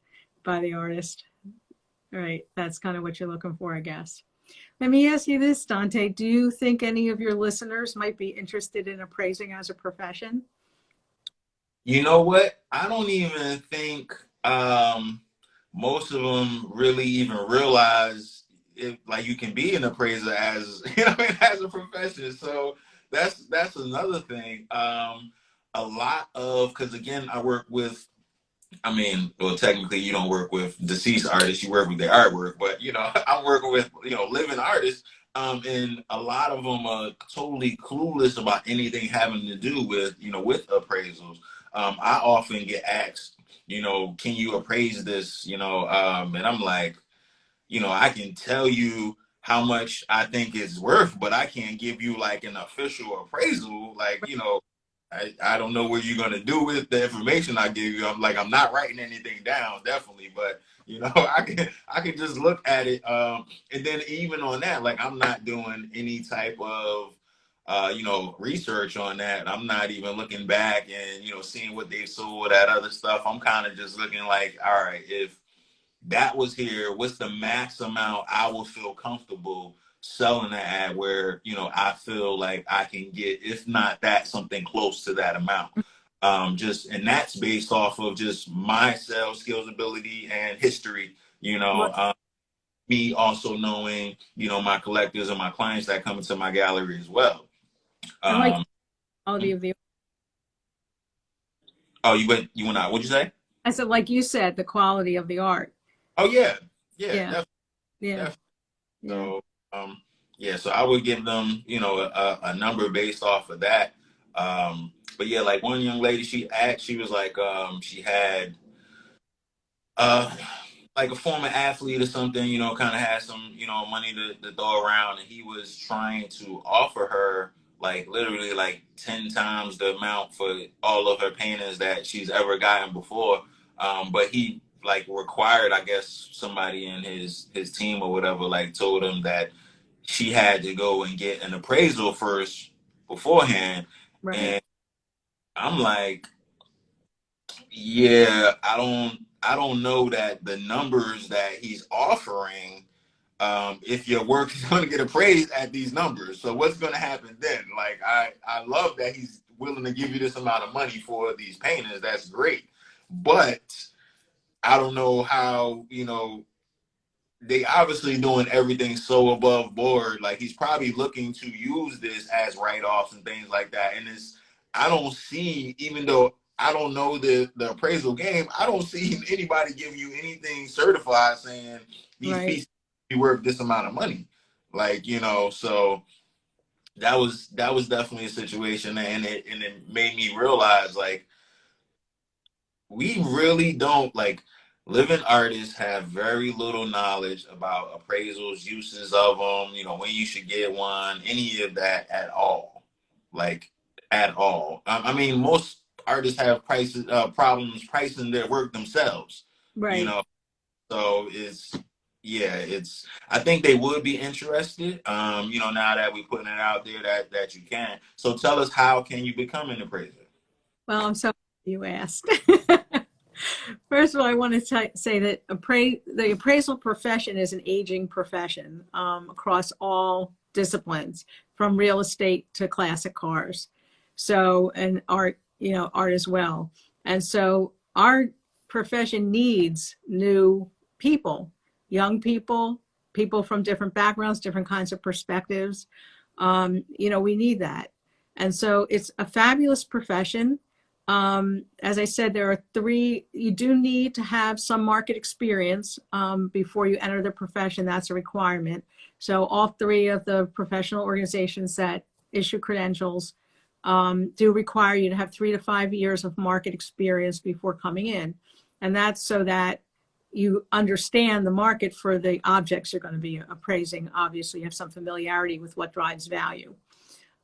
by the artist. Right. That's kind of what you're looking for, I guess. Let me ask you this, Dante. Do you think any of your listeners might be interested in appraising as a profession? You know what? I don't even think most of them really even realize if like you can be an appraiser as as a profession. So that's another thing. A lot of because again, I work with. I mean, well, technically, you don't work with deceased artists; you work with their artwork. But I'm working with living artists, and a lot of them are totally clueless about anything having to do with with appraisals. I often get asked, can you appraise this? And I'm like, I can tell you how much I think it's worth, but I can't give you like an official appraisal. Like, I don't know what you're gonna do with the information I give you. I'm not writing anything down, definitely, but I can just look at it. And then even on that, like I'm not doing any type of research on that. I'm not even looking back and seeing what they've sold at other stuff. I'm kind of just looking like, all right, if that was here, what's the max amount I will feel comfortable selling that at where, I feel like I can get, if not that, something close to that amount. And that's based off of just my sales skills, ability, and history, Right. me also knowing, my collectors and my clients that come into my gallery as well. I like Um, the quality of the. oh, you went out. What'd you say? I said, like you said, the quality of the art. Oh yeah. Yeah, Yeah. definitely. Yeah. Definitely. Yeah. So, yeah, so I would give them, a number based off of that. But yeah, like one young lady, she was like, she had, uh, like a former athlete or something, kind of had some, money to throw around, and he was trying to offer her like literally like 10 times the amount for all of her paintings that she's ever gotten before. But he like required, I guess, somebody in his team or whatever, like told him that she had to go and get an appraisal first beforehand. Right. And I'm like, yeah, I don't know that the numbers that he's offering, if your work is going to get appraised at these numbers. So what's going to happen then? Like I love that he's willing to give you this amount of money for these paintings. That's great, but I don't know how they obviously doing everything so above board. Like he's probably looking to use this as write-offs and things like that. And I don't see, even though I don't know the appraisal game, I don't see anybody giving you anything certified saying these Right. pieces be worth this amount of money. Like, so that was definitely a situation, and it made me realize like we really don't like living artists have very little knowledge about appraisals, uses of them, when you should get one, any of that at all. Like at all. I mean, most artists have prices problems pricing their work themselves, you Right. know. So it's I think they would be interested. Now that we're putting it out there that you can. So tell us, how can you become an appraiser? Well, I'm so glad you asked. First of all, I want to say that the appraisal profession is an aging profession across all disciplines, from real estate to classic cars. So, and art, art as well. And so our profession needs new people, young people, people from different backgrounds, different kinds of perspectives. We need that. And so it's a fabulous profession. As I said, there are three, you do need to have some market experience before you enter the profession. That's a requirement. So all three of the professional organizations that issue credentials do require you to have 3 to 5 years of market experience before coming in. And that's so that you understand the market for the objects you're going to be appraising. Obviously, you have some familiarity with what drives value.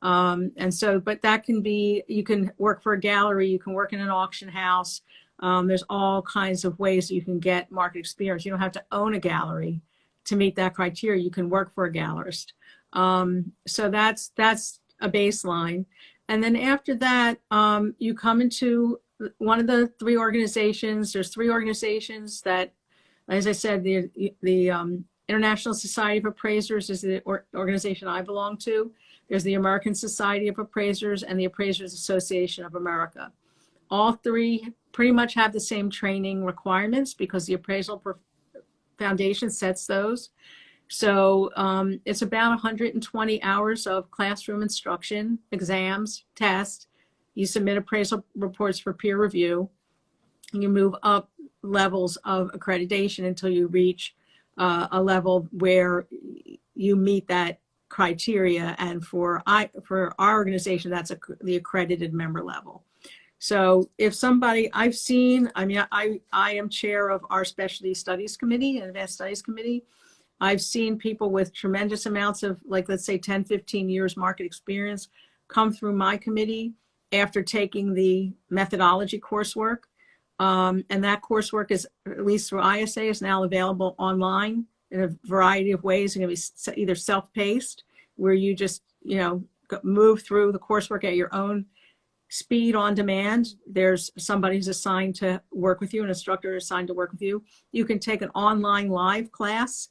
And so, but that can be, you can work for a gallery, you can work in an auction house. There's all kinds of ways you can get market experience. You don't have to own a gallery to meet that criteria. You can work for a gallerist. So that's a baseline. And then after that, you come into one of the three organizations. There's three organizations that, as I said, the International Society of Appraisers is the organization I belong to. There's the American Society of Appraisers and the Appraisers Association of America. All three pretty much have the same training requirements because the Appraisal Foundation sets those. So it's about 120 hours of classroom instruction, exams, tests. You submit appraisal reports for peer review. And you move up levels of accreditation until you reach a level where you meet that criteria. And for our organization, that's the accredited member level. So if somebody I've seen, I mean, I am chair of our specialty studies committee and advanced studies committee. I've seen people with tremendous amounts of, like, let's say 10, 15 years market experience come through my committee after taking the methodology coursework. And that coursework is, at least through ISA, is now available online in a variety of ways. It's going to be either self-paced, where you just, move through the coursework at your own speed on demand. There's somebody who's assigned to work with you, an instructor assigned to work with you. You can take an online live class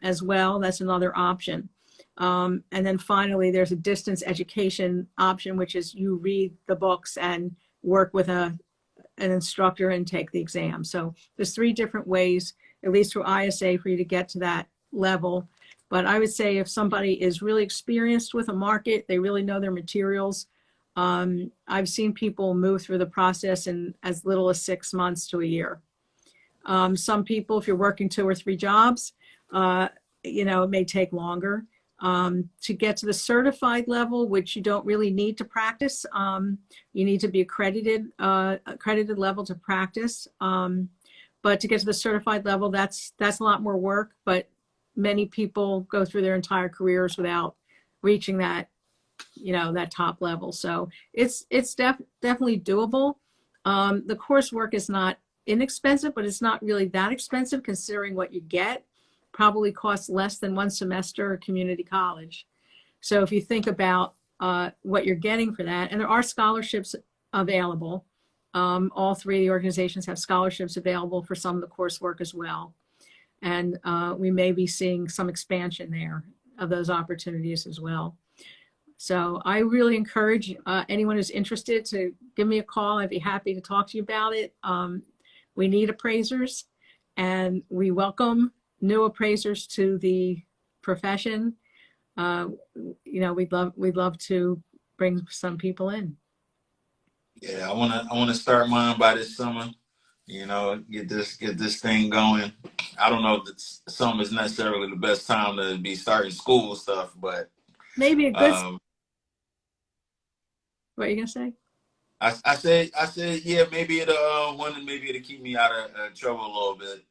as well. That's another option. And then finally, there's a distance education option, which is you read the books and work with an instructor and take the exam. So there's three different ways, at least through ISA, for you to get to that level. But I would say if somebody is really experienced with a market, they really know their materials. I've seen people move through the process in as little as 6 months to a year. Some people, if you're working 2 or 3 jobs, it may take longer. To get to the certified level, which you don't really need to practice. You need to be accredited level to practice. But to get to the certified level, that's a lot more work, but many people go through their entire careers without reaching that, that top level. So it's definitely doable. The coursework is not inexpensive, but it's not really that expensive considering what you get. Probably costs less than 1 semester at community college. So if you think about what you're getting for that, and there are scholarships available. All three of the organizations have scholarships available for some of the coursework as well. And we may be seeing some expansion there of those opportunities as well. So I really encourage anyone who's interested to give me a call. I'd be happy to talk to you about it. We need appraisers, and we welcome new appraisers to the profession. We'd love to bring some people in. Yeah, I wanna start mine by this summer. Get this thing going. I don't know if summer is necessarily the best time to be starting school stuff, but maybe a good. What are you gonna say? I said, yeah, maybe it'll keep me out of trouble a little bit,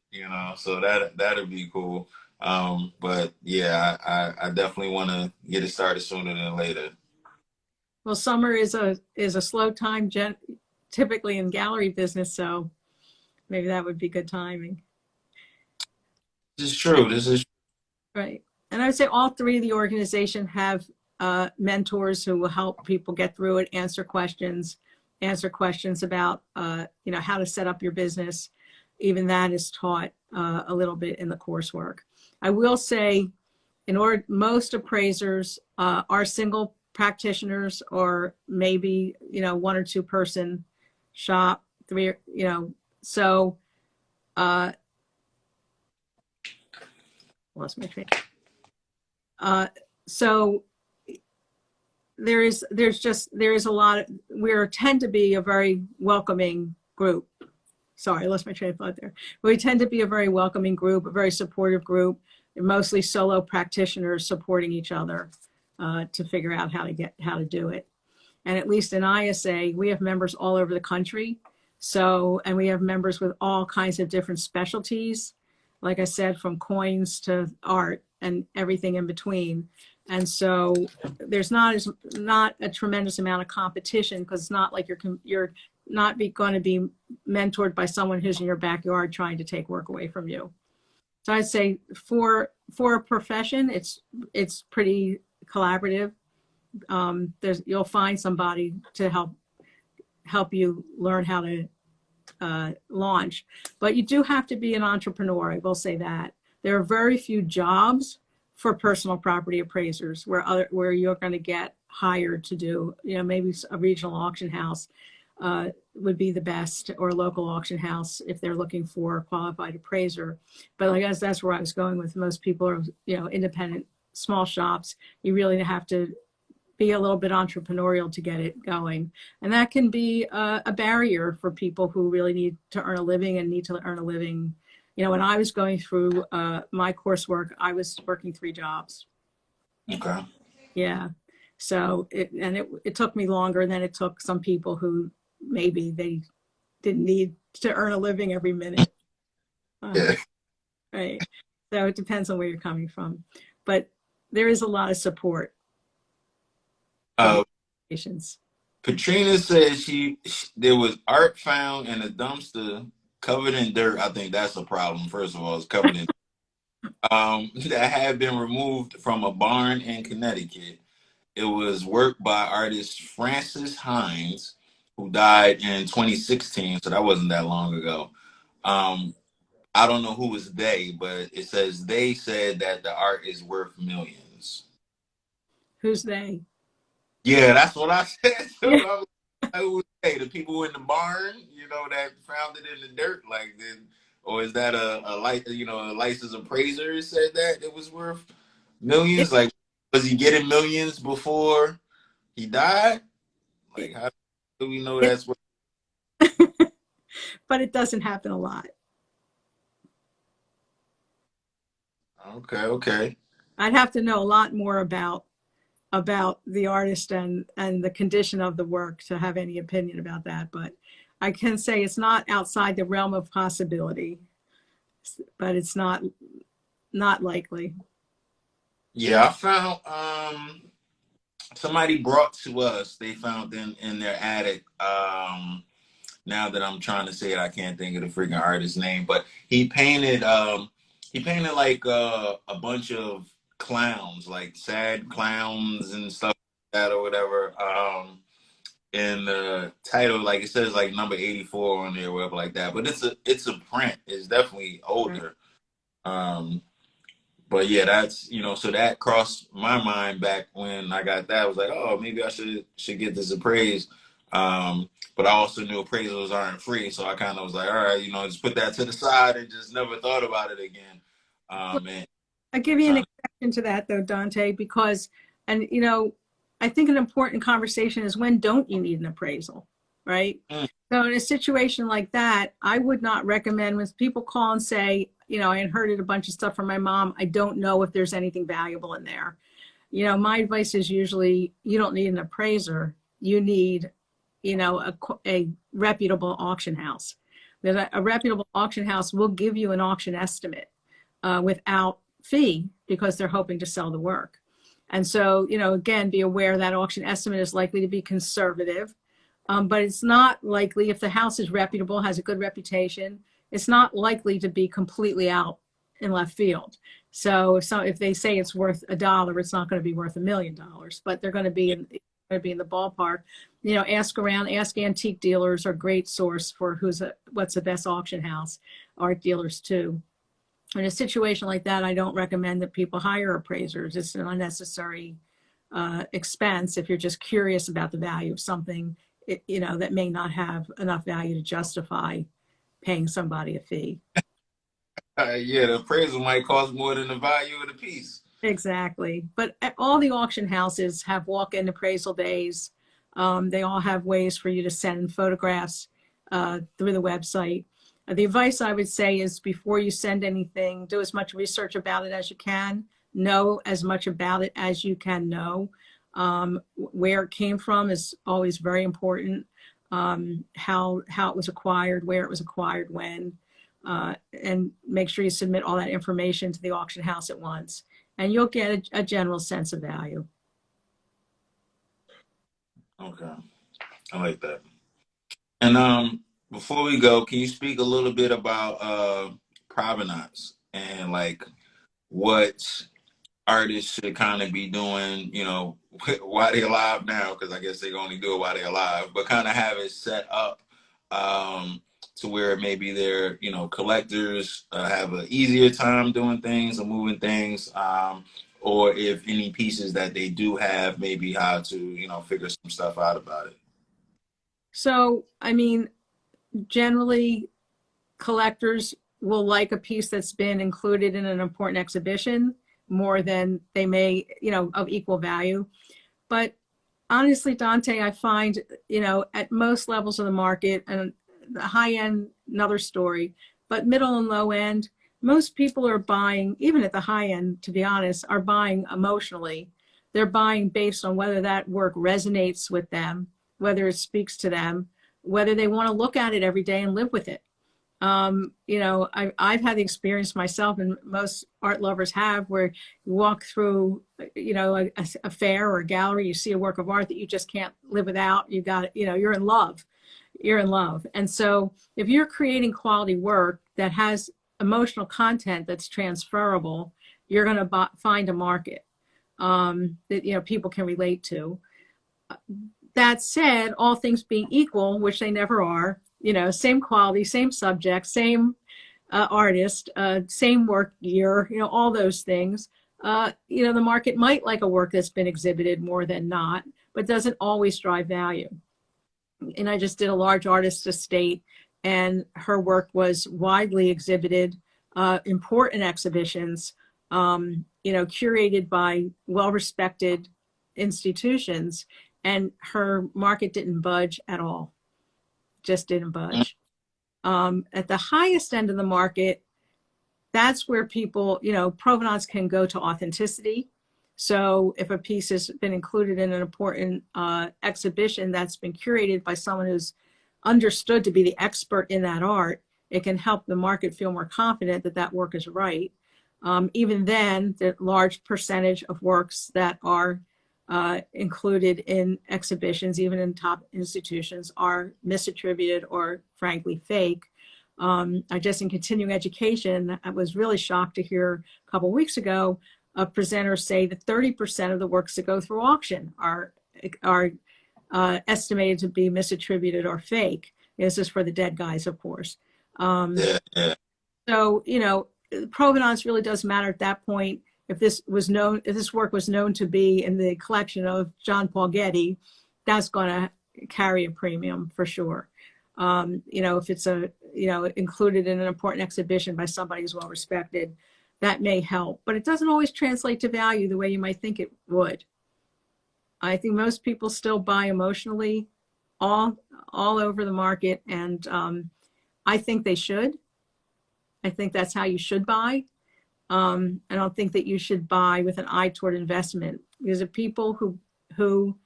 so that'd be cool. But yeah, I definitely want to get it started sooner than later. Well, summer is a slow time typically in gallery business, so maybe that would be good timing. This is true. Right. And I would say all three of the organization have mentors who will help people get through it, answer questions about, how to set up your business. Even that is taught a little bit in the coursework. I will say, most appraisers are single practitioners, or maybe, 1 or 2 person shop, 3, so lost my train. So there is a lot we tend to be a very welcoming group. Sorry, I lost my train of thought there. We tend to be a very welcoming group, a very supportive group. They're mostly solo practitioners supporting each other to figure out how to do it. And at least in ISA, we have members all over the country. So, and we have members with all kinds of different specialties, like I said, from coins to art and everything in between. And so there's not a tremendous amount of competition, because it's not like you're not going to be mentored by someone who's in your backyard trying to take work away from you. So I'd say for a profession, it's pretty collaborative. You'll find somebody to help you learn how to launch, but you do have to be an entrepreneur. I will say that there are very few jobs for personal property appraisers where you're going to get hired to do, maybe a regional auction house would be the best, or a local auction house if they're looking for a qualified appraiser. But I guess that's where I was going with. Most people are, independent small shops. You really have to be a little bit entrepreneurial to get it going. And that can be a barrier for people who really need to earn a living and need to earn a living. When I was going through my coursework, I was working 3 jobs. Okay. Yeah. So it took me longer than it took some people who maybe they didn't need to earn a living every minute. Yeah. Right. So it depends on where you're coming from. But there is a lot of support. Katrina says there was art found in a dumpster covered in dirt. I think that's a problem. First of all, it's covered in that had been removed from a barn in Connecticut. It was work by artist Francis Hines, who died in 2016, so that wasn't that long ago. I don't know who was they, but it says they said that the art is worth millions. Who's they? Yeah, that's what I said too. Yeah. I was like, who was they? The people in the barn, that found it in the dirt, or is that a licensed appraiser said that it was worth millions? Like, was he getting millions before he died? Like, how do we know that's what? But it doesn't happen a lot. Okay. I'd have to know a lot more about the artist and the condition of the work to have any opinion about that. But I can say it's not outside the realm of possibility, but it's not likely. Yeah, I found somebody brought to us. They found in their attic. Now that I'm trying to say it, I can't think of the freaking artist's name, but he painted like a bunch of clowns, like sad clowns and stuff like that or whatever. And the title, like it says like number 84 on there, or whatever like that. But it's a print. It's definitely older. But yeah, that's so that crossed my mind back when I got that. I was like, oh, maybe I should get this appraised. But I also knew appraisals aren't free, so I kind of was like, all right, just put that to the side and just never thought about it again. And I give you an exception to that though, Dante, because I think an important conversation is, when don't you need an appraisal, right? So in a situation like that, I would not recommend, when people call and say, I inherited a bunch of stuff from my mom, I don't know if there's anything valuable in there. My advice is usually, you don't need an appraiser. You need, a reputable auction house. That a reputable auction house will give you an auction estimate without fee, because they're hoping to sell the work. And so, again, be aware that auction estimate is likely to be conservative, but it's not likely, if the house is reputable, has a good reputation, it's not likely to be completely out in left field. So if they say it's worth $1, it's not going to be worth $1 million, but they're going to be in the ballpark. Ask around. Ask antique dealers are a great source for what's the best auction house. Art dealers too. In a situation like that, I don't recommend that people hire appraisers. It's an unnecessary expense if you're just curious about the value of something, that may not have enough value to justify paying somebody a fee. Yeah, the appraisal might cost more than the value of the piece. Exactly. But all the auction houses have walk-in appraisal days. They all have ways for you to send photographs through the website. The advice I would say is, before you send anything, do as much research about it as you can. Know as much about it as you can know. Where it came from is always very important. how it was acquired, where it was acquired, when, and make sure you submit all that information to the auction house at once, and you'll get a general sense of value. Okay, I like that. And before we go, can you speak a little bit about provenance and like what artists should kind of be doing, you know, while they're alive now, because I guess they only do it while they're alive, but kind of have it set up to where maybe they're, you know, collectors have an easier time doing things or moving things, or if any pieces that they do have, maybe how to, you know, figure some stuff out about it. So, I mean, generally, collectors will like a piece that's been included in an important exhibition more than they may, you know, of equal value. But honestly, Dante, I find, you know, at most levels of the market, and the high end, another story, but middle and low end, most people are buying, even at the high end, to be honest, are buying emotionally. They're buying based on whether that work resonates with them, whether it speaks to them, whether they want to look at it every day and live with it. You know, I've had the experience myself, and most art lovers have, where you walk through, you know, a fair or a gallery, you see a work of art that you just can't live without. You got, you know, you're in love. You're in love. And so if you're creating quality work that has emotional content that's transferable, you're going to find a market that, you know, people can relate to. That said, all things being equal, which they never are, you know, same quality, same subject, same artist, same work year, you know, all those things. You know, the market might like a work that's been exhibited more than not, but doesn't always drive value. And I just did a large artist estate, and her work was widely exhibited, important exhibitions, you know, curated by well-respected institutions, and her market didn't budge at all. Just didn't budge. At the highest end of the market, that's where people, you know, provenance can go to authenticity. So if a piece has been included in an important exhibition that's been curated by someone who's understood to be the expert in that art, it can help the market feel more confident that that work is right. Even then, the large percentage of works that are included in exhibitions, even in top institutions, are misattributed or frankly fake. I just, in continuing education, I was really shocked to hear a couple of weeks ago a presenter say that 30% of the works that go through auction are estimated to be misattributed or fake. This is for the dead guys, of course. Yeah. So, you know, provenance really does matter at that point. If this work was known to be in the collection of John Paul Getty, that's going to carry a premium for sure. You know, if it's included in an important exhibition by somebody who's well respected, that may help, but it doesn't always translate to value the way you might think it would. I think most people still buy emotionally all over the market, and I think they should. I think that's how you should buy. I don't think that you should buy with an eye toward investment, because the people who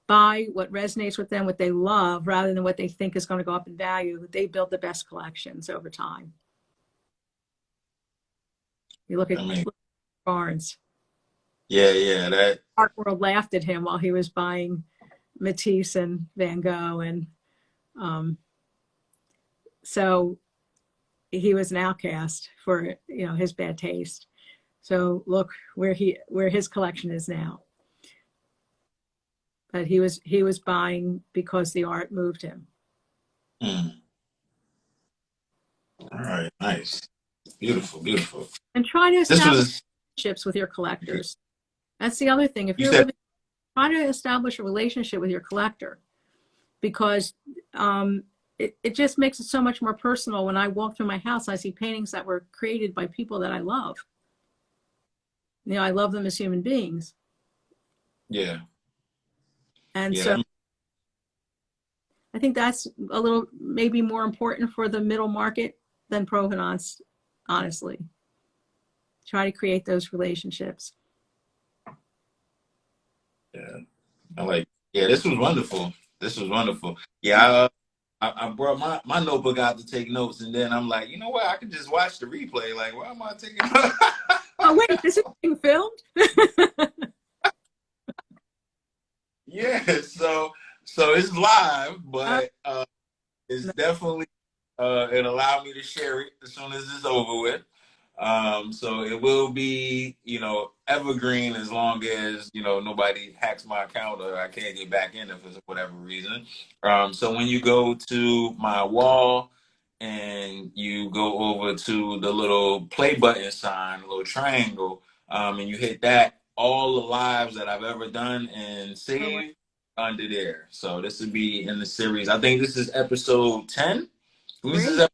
buy what resonates with them, what they love, rather than what they think is going to go up in value, they build the best collections over time. You look at Barnes. Yeah. That Art world laughed at him while he was buying Matisse and Van Gogh, and so he was an outcast for, you know, his bad taste. So look where his collection is now. But he was buying because the art moved him. All right, nice, beautiful. And try to This establish was relationships with your collectors. That's the other thing. If you you're said living, try to establish a relationship with your collector, because it just makes it so much more personal. When I walk through my house, I see paintings that were created by people that I love. You know, I love them as human beings. yeah. And Yeah, so I think that's a little maybe more important for the middle market than provenance, honestly. Try to create those relationships. yeah. I like. Yeah, this was wonderful. This was wonderful. Yeah, I brought my notebook out to take notes, and then I'm like, you know what? I could just watch the replay. Like, why am I taking notes? Oh, wait, this is being filmed? Yeah, so it's live, Uh, but it's definitely it allowed me to share it as soon as it's over with. So it will be, evergreen as long as, nobody hacks my account or I can't get back in it for whatever reason. So when you go to my wall and you go over to the little play button sign, a little triangle, and you hit that, all the lives that I've ever done and oh, wow. saved under there. So this would be in the series. I think this is episode 10. This is Great.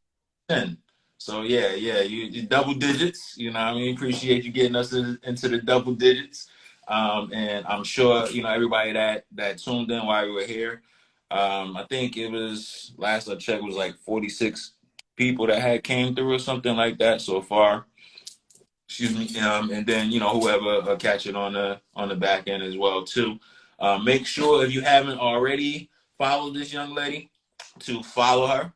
10. So yeah, you double digits. You know what I mean? Appreciate you getting us into the double digits. And I'm sure, everybody that tuned in while we were here. I think it was last I checked was like 46 people that had came through or something like that so far. Excuse me. And then whoever catch it on the back end as well too. Make sure if you haven't already followed this young lady to follow her,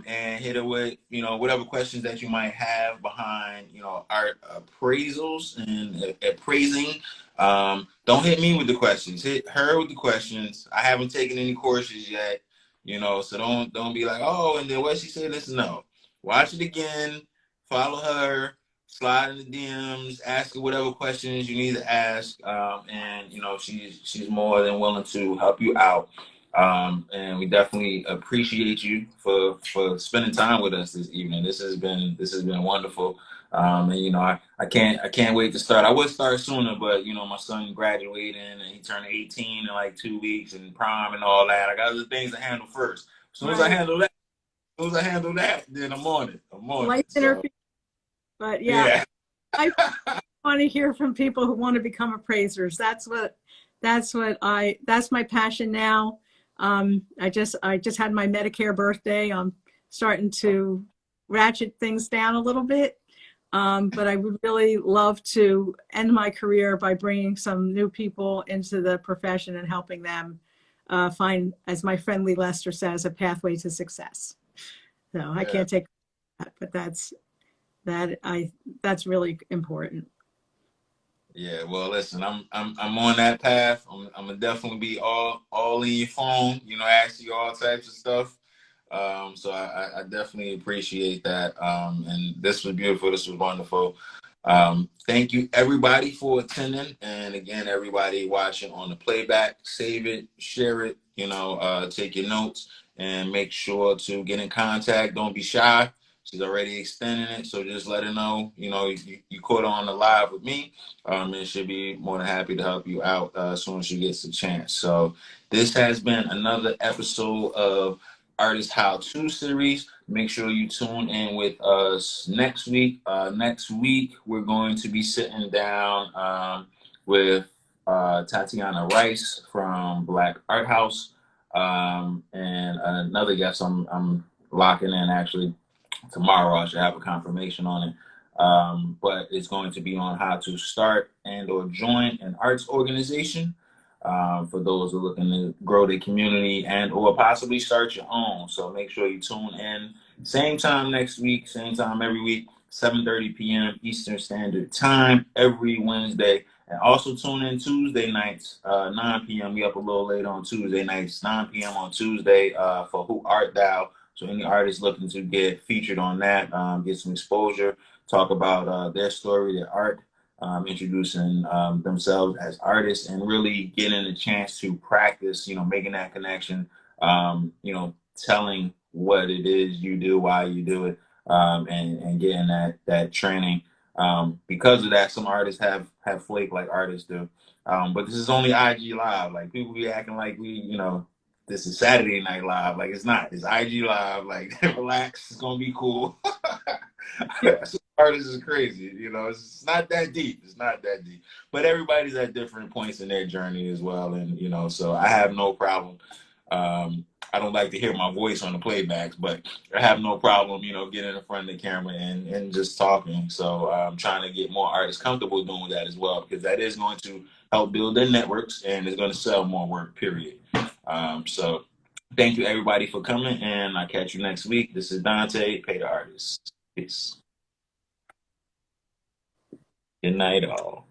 and hit her with whatever questions that you might have behind our appraisals and appraising. Don't hit me with the questions. Hit her with the questions. I haven't taken any courses yet, so don't be like, oh, and then what she said this. No, watch it again. Follow her. Slide in the DMs, ask her whatever questions you need to ask, and she's more than willing to help you out. And we definitely appreciate you for spending time with us this evening. This has been wonderful. And I can't wait to start. I would start sooner, but my son graduating and he turned 18 in like 2 weeks and prom and all that. I got other things to handle first. As soon as I Right. handle that, then I'm on it. I'm on Life it. So interference. But yeah, yeah. I want to hear from people who want to become appraisers. That's my passion now. I just had my Medicare birthday. I'm starting to ratchet things down a little bit. But I would really love to end my career by bringing some new people into the profession and helping them find, as my friend Lee Lester says, a pathway to success. So I Yeah. can't take that, but that's really important. Yeah, well, listen, I'm on that path. I'm gonna definitely be all in your phone. Ask you all types of stuff. So I definitely appreciate that. And this was beautiful. This was wonderful. Thank you everybody for attending, and again, everybody watching on the playback. Save it, share it. Take your notes, and make sure to get in contact. Don't be shy. She's already extending it, so just let her know. You caught her on the live with me, and she'll be more than happy to help you out as soon as she gets the chance. So this has been another episode of Artist How To series. Make sure you tune in with us next week. Next week, we're going to be sitting down with Tatiana Rice from Black Art House, and another guest I'm locking in actually tomorrow. I should have a confirmation on it. But it's going to be on how to start and or join an arts organization, for those who are looking to grow their community and or possibly start your own. So make sure you tune in. Same time next week, same time every week, 7:30 p.m. Eastern Standard Time every Wednesday. And also tune in Tuesday nights, 9 p.m. We up a little late on Tuesday nights, 9 p.m. on Tuesday, for Who Art Thou? So any artists looking to get featured on that, get some exposure, talk about their story, their art, introducing themselves as artists, and really getting a chance to practice, making that connection, telling what it is you do, why you do it, and getting that training. Because of that, some artists have flaked like artists do. But this is only IG Live. Like people be acting like this is Saturday Night Live. Like it's not. It's IG Live. Like relax. It's gonna be cool. Artists is crazy. It's not that deep. It's not that deep. But everybody's at different points in their journey as well, and so I have no problem. I don't like to hear my voice on the playbacks, but I have no problem, getting in front of the camera and just talking. So I'm trying to get more artists comfortable doing that as well, because that is going to help build their networks and it's going to sell more work. Period. So thank you everybody for coming, and I'll catch you next week. This is Dante, Pay the Artist. Peace. Good night, all.